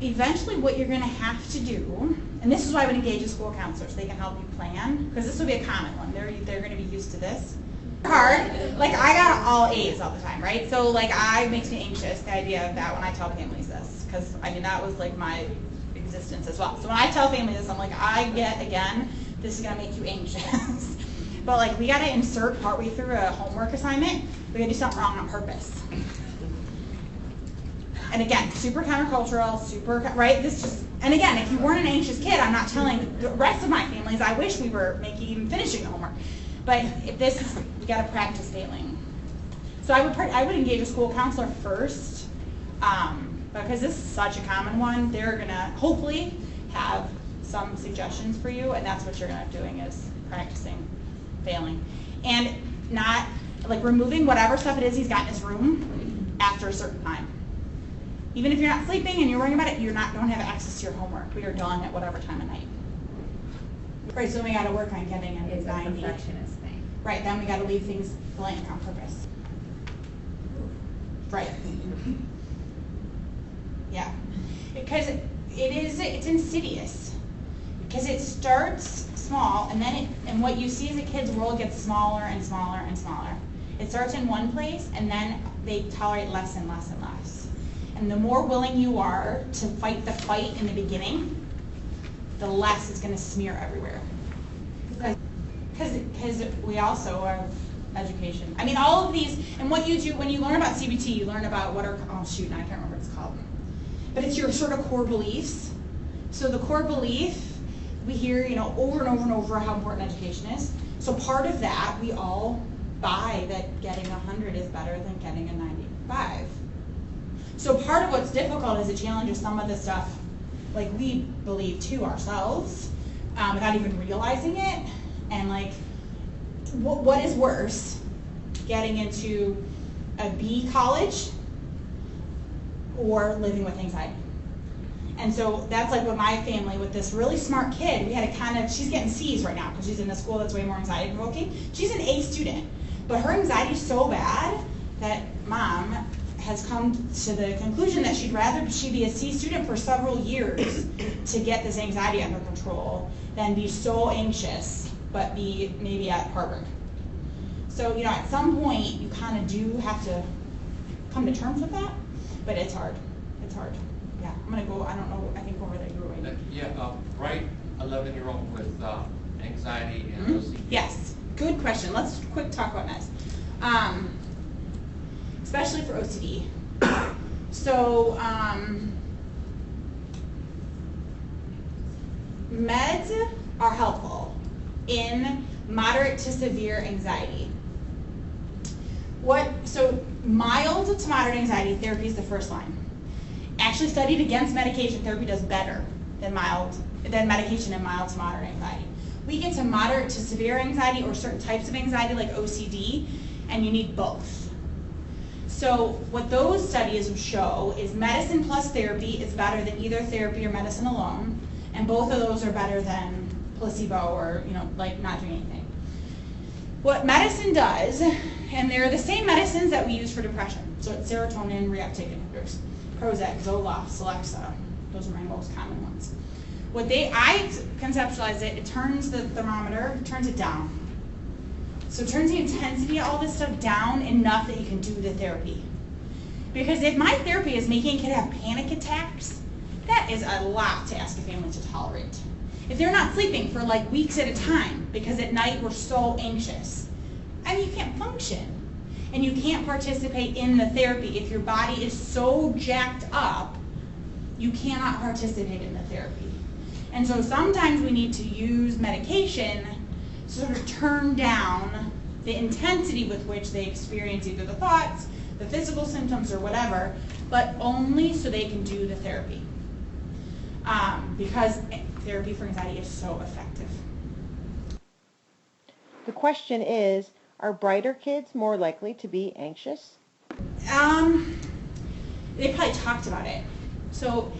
Eventually what you're going to have to do, and this is why I would engage a school counselor, so they can help you plan, because this will be a common one. They're going to be used to this. Hard. Like I got all A's all the time, right? So like makes me anxious, the idea of that when I tell families this, because I mean that was like my existence as well. So when I tell families this, I'm like, this is going to make you anxious. But like we got to insert partway through a homework assignment, we got to do something wrong on purpose. And again, super countercultural, right? And again, if you weren't an anxious kid, I'm not telling the rest of my families, I wish we were even finishing the homework. But if this is, you got to practice failing. So I would engage a school counselor first, because this is such a common one. They're going to hopefully have some suggestions for you, and that's what you're going to be doing is practicing failing. And not, like removing whatever stuff it is he's got in his room after a certain time. Even if you're not sleeping and you're worrying about it, don't have access to your homework. We are done at whatever time of night. Right, so we got to work on getting a 90. It's a perfectionist thing. Right, then we got to leave things blank on purpose. Right. Yeah. Because it's insidious. Because it starts small, and then and what you see as a kid's world gets smaller and smaller and smaller. It starts in one place, and then they tolerate less and less and less. And the more willing you are to fight the fight in the beginning, the less it's going to smear everywhere. Because we also have education. I mean, all of these, and what you do, when you learn about CBT, you learn about I can't remember what it's called. But it's your sort of core beliefs. So the core belief, we hear, over and over and over how important education is. So part of that, we all buy that getting 100 is better than getting a 95. So part of what's difficult is it challenges some of the stuff like we believe to ourselves without even realizing it. And like, what is worse, getting into a B college or living with anxiety? And so that's like with my family, with this really smart kid, we had to kind of, she's getting C's right now because she's in a school that's way more anxiety provoking. She's an A student, but her anxiety is so bad that mom has come to the conclusion that she'd rather she be a C student for several years to get this anxiety under control than be so anxious but be maybe at Harvard. So, you know, at some point you kind of do have to come to terms with that, but it's hard. It's hard. Yeah, I'm gonna go, I don't know, I think over there you were waiting. Yeah, right 11-year-old with anxiety and OCD. Yes, good question. Let's quick talk about meds. Especially for OCD. So, meds are helpful in moderate to severe anxiety. So mild to moderate anxiety therapy is the first line. Actually studied against medication, therapy does better than medication in mild to moderate anxiety. We get to moderate to severe anxiety or certain types of anxiety like OCD, and you need both. So what those studies show is medicine plus therapy is better than either therapy or medicine alone, and both of those are better than placebo or, you know, like not doing anything. What medicine does, and they're the same medicines that we use for depression, so it's serotonin reuptake inhibitors, Prozac, Zoloft, Celexa, those are my most common ones. I conceptualize it turns the thermometer, turns it down. So it turns the intensity of all this stuff down enough that you can do the therapy. Because if my therapy is making a kid have panic attacks, that is a lot to ask a family to tolerate. If they're not sleeping for like weeks at a time because at night we're so anxious, I mean, you can't function. And you can't participate in the therapy. If your body is so jacked up, you cannot participate in the therapy. And so sometimes we need to use medication to sort of turn down the intensity with which they experience either the thoughts, the physical symptoms, or whatever, but only so they can do the therapy. Because therapy for anxiety is so effective. The question is, are brighter kids more likely to be anxious? They probably talked about it. So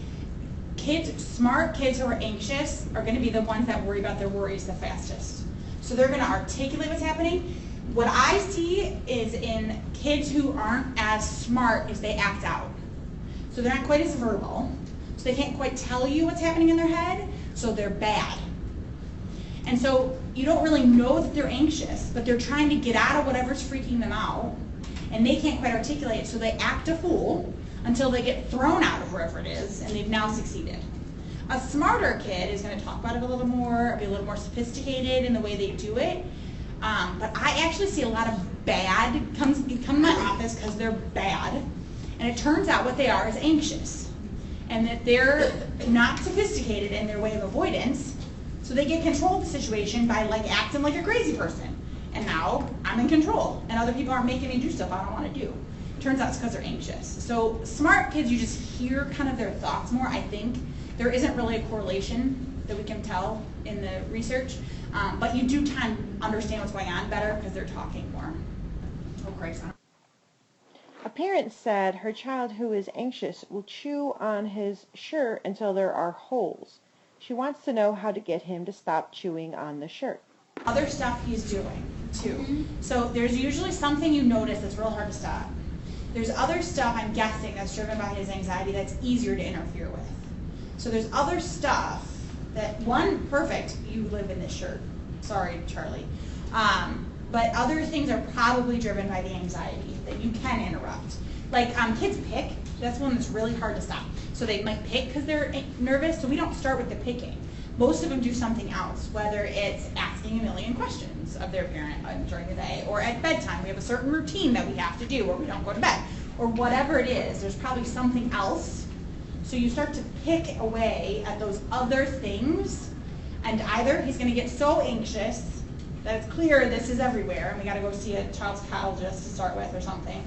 smart kids who are anxious are going to be the ones that worry about their worries the fastest. So they're going to articulate what's happening. What I see is in kids who aren't as smart is they act out. So they're not quite as verbal. So they can't quite tell you what's happening in their head. So they're bad. And so you don't really know that they're anxious, but they're trying to get out of whatever's freaking them out, and they can't quite articulate it, so they act a fool until they get thrown out of wherever it is, and they've now succeeded. A smarter kid is going to talk about it a little more, be a little more sophisticated in the way they do it, but I actually see a lot of bad come to my office because they're bad, and it turns out what they are is anxious, and that they're not sophisticated in their way of avoidance. So they get control of the situation by like acting like a crazy person. And now I'm in control and other people aren't making me do stuff I don't want to do. Turns out it's because they're anxious. So smart kids, you just hear kind of their thoughts more, I think. There isn't really a correlation that we can tell in the research, but you do kind of understand what's going on better because they're talking more. Oh, Christ. A parent said her child who is anxious will chew on his shirt until there are holes. She wants to know how to get him to stop chewing on the shirt. Other stuff he's doing, too. So there's usually something you notice that's real hard to stop. There's other stuff, I'm guessing, that's driven by his anxiety that's easier to interfere with. So there's other stuff that, one, perfect, you live in this shirt. Sorry, Charlie. But other things are probably driven by the anxiety that you can interrupt. Like kids pick, that's one that's really hard to stop. So they might pick because they're nervous, so we don't start with the picking. Most of them do something else, whether it's asking a million questions of their parent during the day, or at bedtime, we have a certain routine that we have to do, or we don't go to bed, or whatever it is, there's probably something else. So you start to pick away at those other things, and either he's gonna get so anxious that it's clear this is everywhere, and we gotta go see a child psychologist to start with or something,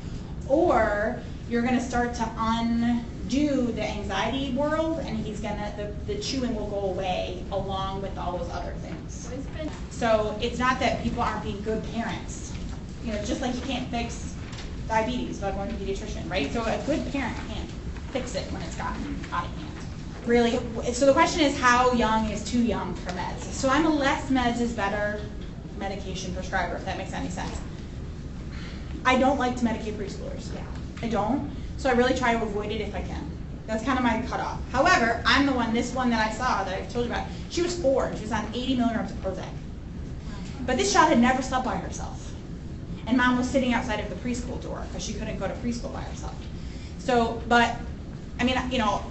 or you're gonna start to undo the anxiety world, and he's gonna, the chewing will go away along with all those other things. So it's not that people aren't being good parents. You know, just like you can't fix diabetes by going to a pediatrician, right? So a good parent can't fix it when it's gotten out of hand. really, so the question is, how young is too young for meds? So I'm a less meds is better medication prescriber, if that makes any sense. I don't like to medicate preschoolers. Yeah, I don't. So I really try to avoid it if I can. That's kind of my cutoff. However, I'm the one, this one that I saw that I told you about, she was 4 and she was on 80 milligrams of Prozac. But this child had never slept by herself. And mom was sitting outside of the preschool door because she couldn't go to preschool by herself. So, but, I mean, you know,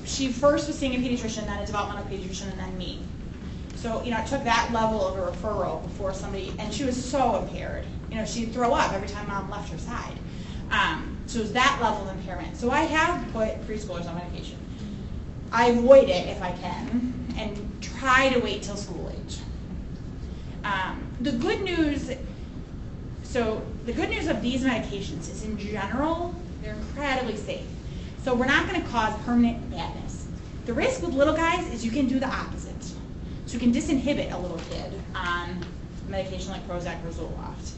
she first was seeing a pediatrician, then a developmental pediatrician, and then me. So, you know, it took that level of a referral before somebody, and she was so impaired. You know, she'd throw up every time mom left her side. So it was that level of impairment. So I have put preschoolers on medication. I avoid it if I can, and try to wait till school age. The good news, the good news of these medications is in general, they're incredibly safe. So we're not going to cause permanent badness. The risk with little guys is you can do the opposite. So you can disinhibit a little kid on medication like Prozac or Zoloft,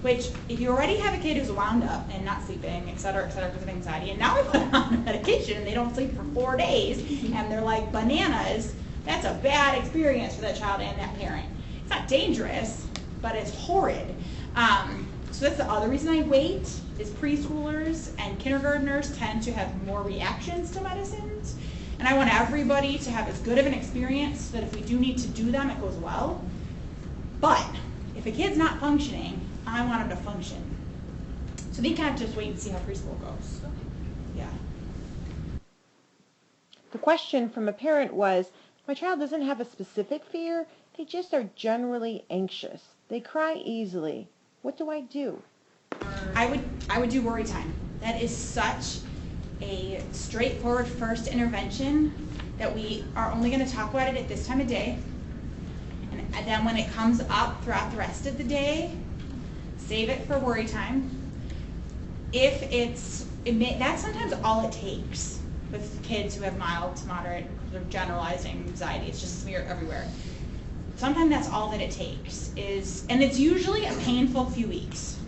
which if you already have a kid who's wound up and not sleeping, et cetera, because of anxiety, and now we put them on medication and they don't sleep for 4 days and they're like bananas, that's a bad experience for that child and that parent. It's not dangerous, but it's horrid. So that's the other reason I wait, is preschoolers and kindergartners tend to have more reactions to medicines. And I want everybody to have as good of an experience so that if we do need to do them, it goes well. But if a kid's not functioning, I want them to function. So they can't just wait and see how preschool goes. Yeah. The question from a parent was, my child doesn't have a specific fear, they just are generally anxious. They cry easily. What do I do? I would do worry time. That is such a straightforward first intervention that we are only going to talk about it at this time of day. And then when it comes up throughout the rest of the day, save it for worry time. That's sometimes all it takes with kids who have mild to moderate or generalizing anxiety. It's just smeared everywhere. Sometimes that's all that it takes and it's usually a painful few weeks.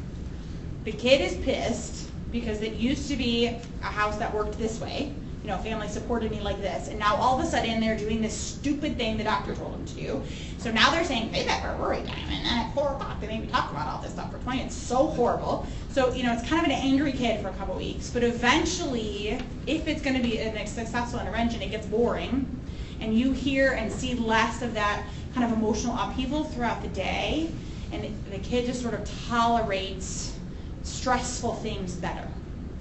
The kid is pissed because it used to be a house that worked this way. You know, family supported me like this, and now all of a sudden they're doing this stupid thing the doctor told them to do. So now they're saying, pay that for worry time, and then at 4 o'clock they make me talk about all this stuff for 20. It's so horrible. So, you know, it's kind of an angry kid for a couple weeks, but eventually, if it's going to be a successful intervention, it gets boring, and you hear and see less of that kind of emotional upheaval throughout the day, and the kid just sort of tolerates stressful things better.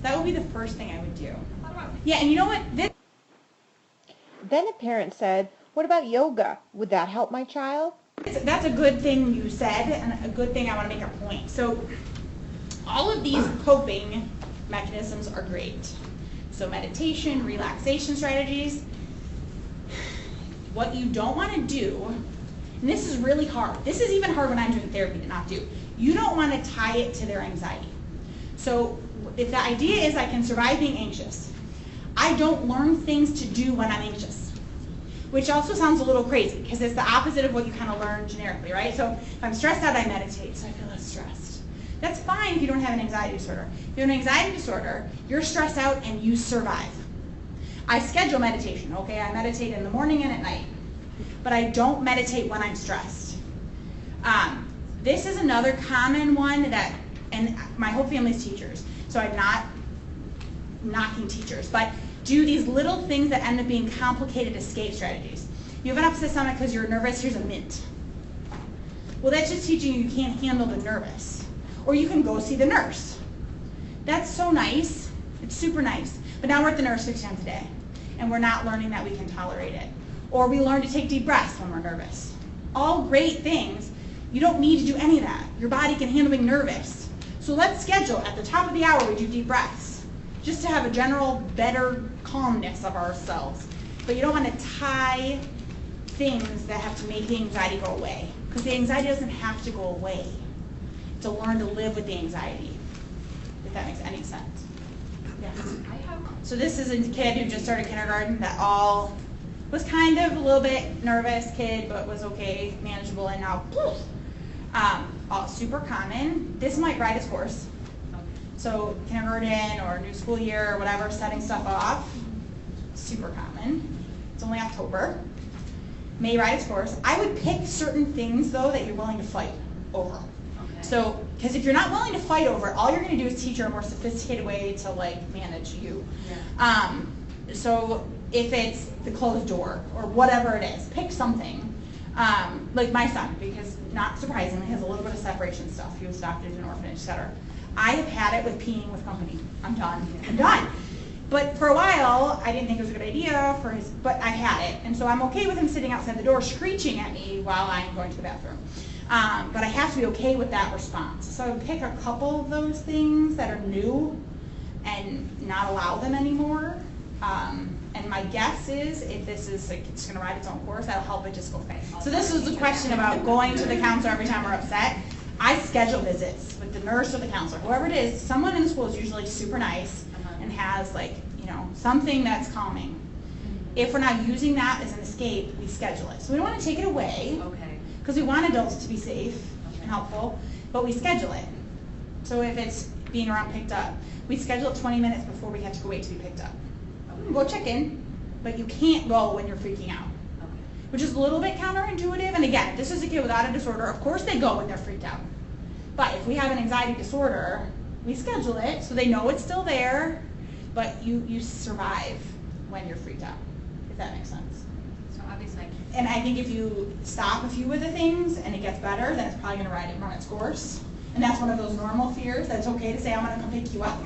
That would be the first thing I would do. Yeah, and you know what? Then a parent said, what about yoga? Would that help my child? That's a good thing you said, and a good thing I want to make a point. So all of these coping mechanisms are great. So meditation, relaxation strategies. What you don't want to do, and this is really hard. This is even hard when I'm doing therapy to not do. You don't want to tie it to their anxiety. So if the idea is I can survive being anxious, I don't learn things to do when I'm anxious, which also sounds a little crazy because it's the opposite of what you kind of learn generically, right? So if I'm stressed out, I meditate, so I feel less stressed. That's fine if you don't have an anxiety disorder. If you have an anxiety disorder, you're stressed out and you survive. I schedule meditation, okay? I meditate in the morning and at night, but I don't meditate when I'm stressed. This is another common one that, and my whole family's teachers, so I'm not knocking teachers, but do these little things that end up being complicated escape strategies. You have an upset stomach because you're nervous, here's a mint. Well, that's just teaching you can't handle the nervous. Or you can go see the nurse. That's so nice, it's super nice, but now we're at the nurse 6 times a day, and we're not learning that we can tolerate it. Or we learn to take deep breaths when we're nervous. All great things. You don't need to do any of that. Your body can handle being nervous. So let's schedule at the top of the hour we do deep breaths, just to have a general better calmness of ourselves. But you don't want to tie things that have to make the anxiety go away, because the anxiety doesn't have to go away. To learn to live with the anxiety, if that makes any sense. Yeah. So this is a kid who just started kindergarten that all was kind of a little bit nervous kid, but was okay, manageable, and now poof. All super common. This might ride its course. So kindergarten or new school year or whatever, setting stuff off, super common. It's only October. May ride its course. I would pick certain things, though, that you're willing to fight over. Okay. So, because if you're not willing to fight over it, all you're going to do is teach her a more sophisticated way to, like, manage you. Yeah. So if it's the closed door or whatever it is, pick something. Like my son, because not surprisingly, has a little bit of separation stuff. He was adopted in an orphanage, etc. I have had it with peeing with company. I'm done. I'm done. But for a while, I didn't think it was a good idea for his, but I had it. And so I'm okay with him sitting outside the door screeching at me while I'm going to the bathroom. But I have to be okay with that response. So I would pick a couple of those things that are new and not allow them anymore. And my guess is if this is like it's going to ride its own course, that'll help it just go fast. So this was the question about going to the counselor every time we're upset. I schedule visits with the nurse or the counselor, whoever it is. Someone in the school is usually super nice and has like, you know, something that's calming. If we're not using that as an escape, we schedule it. So we don't want to take it away because we want adults to be safe and helpful, but we schedule it. So if it's being around picked up, we schedule it 20 minutes before we have to go wait to be picked up. Go check in, but you can't go when you're freaking out, which is a little bit counterintuitive. And again, if this is a kid without a disorder, of course they go when they're freaked out. But if we have an anxiety disorder, we schedule it so they know it's still there, but you survive when you're freaked out, if that makes sense. So obviously, And I think if you stop a few of the things and it gets better, then it's probably going to run its course. And that's one of those normal fears that it's okay to say, I'm going to come pick you up.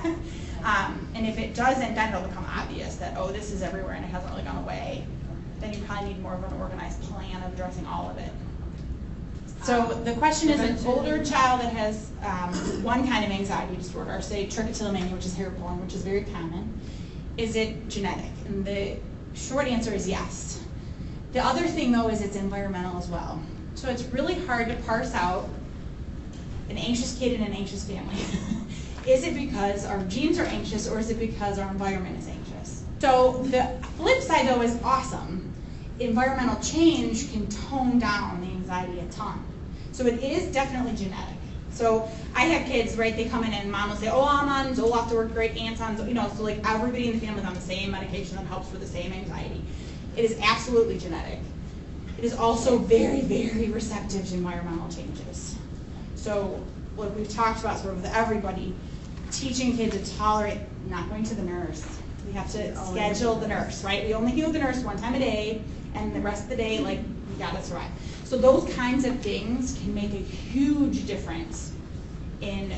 And if it doesn't, then it'll become obvious that, oh, this is everywhere and it hasn't really gone away. Then you probably need more of an organized plan of addressing all of it. So the question is, an older child that has one kind of anxiety disorder, say trichotillomania, which is hair pulling, which is very common, is it genetic? And the short answer is yes. The other thing, though, is it's environmental as well. So it's really hard to parse out an anxious kid in an anxious family. Is it because our genes are anxious, or is it because our environment is anxious? So the flip side, though, is awesome. Environmental change can tone down the anxiety a ton. So it is definitely genetic. So I have kids, right, they come in and mom will say, oh, I'm on Zoloft to work great, aunt's on, you know, so like everybody in the family is on the same medication that helps for the same anxiety. It is absolutely genetic. It is also very, very receptive to environmental changes. So what we've talked about sort of with everybody, teaching kids to tolerate not going to the nurse. We have to schedule the nurse, right? We only heal the nurse one time a day, and the rest of the day, like, we gotta survive. So those kinds of things can make a huge difference in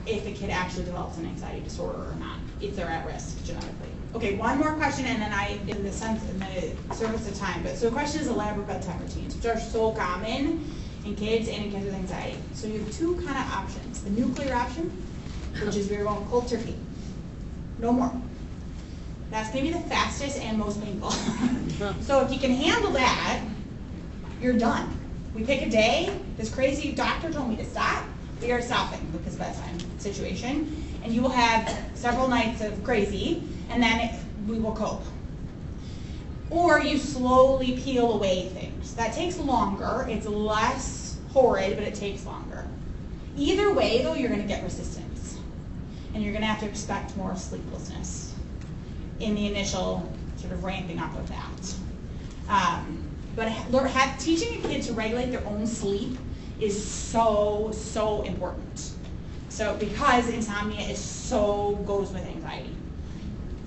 if a kid actually develops an anxiety disorder or not, if they're at risk genetically. Okay, one more question, and then in the service of time. But so the question is elaborate bedtime routines, which are so common in kids and in kids with anxiety. So you have two kind of options. The nuclear option, which is we're going cold turkey. No more. That's going to be the fastest and most painful. So if you can handle that, you're done. We pick a day. This crazy doctor told me to stop. We are stopping with this bedtime situation. And you will have several nights of crazy, and then we will cope. Or you slowly peel away things. That takes longer. It's less horrid, but it takes longer. Either way, though, you're going to get resistance. And you're going to have to expect more sleeplessness in the initial sort of ramping up of that. But teaching a kid to regulate their own sleep is so, so important. So because insomnia goes with anxiety.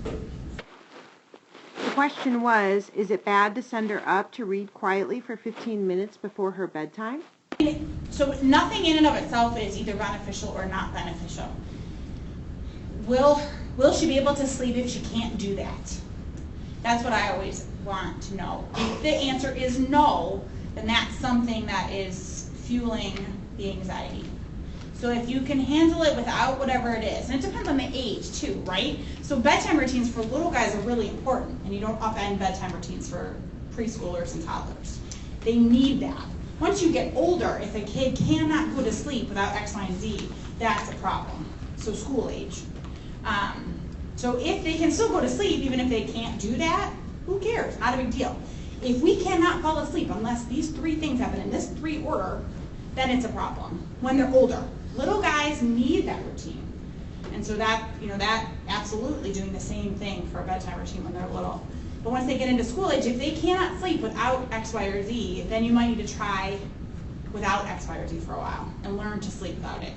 The question was, is it bad to send her up to read quietly for 15 minutes before her bedtime? So nothing in and of itself is either beneficial or not beneficial. Will she be able to sleep if she can't do that? That's what I always want to know. If the answer is no, then that's something that is fueling the anxiety. So if you can handle it without whatever it is, and it depends on the age too, right? So bedtime routines for little guys are really important, and you don't upend bedtime routines for preschoolers and toddlers. They need that. Once you get older, if a kid cannot go to sleep without X, Y, and Z, that's a problem. So school age. So if they can still go to sleep, even if they can't do that, who cares? Not a big deal. If we cannot fall asleep unless these three things happen in this three order, then it's a problem when they're older. Little guys need that routine. And so that absolutely doing the same thing for a bedtime routine when they're little But once they get into school age, if they cannot sleep without X, Y, or Z, then you might need to try without X, Y, or Z for a while and learn to sleep without it.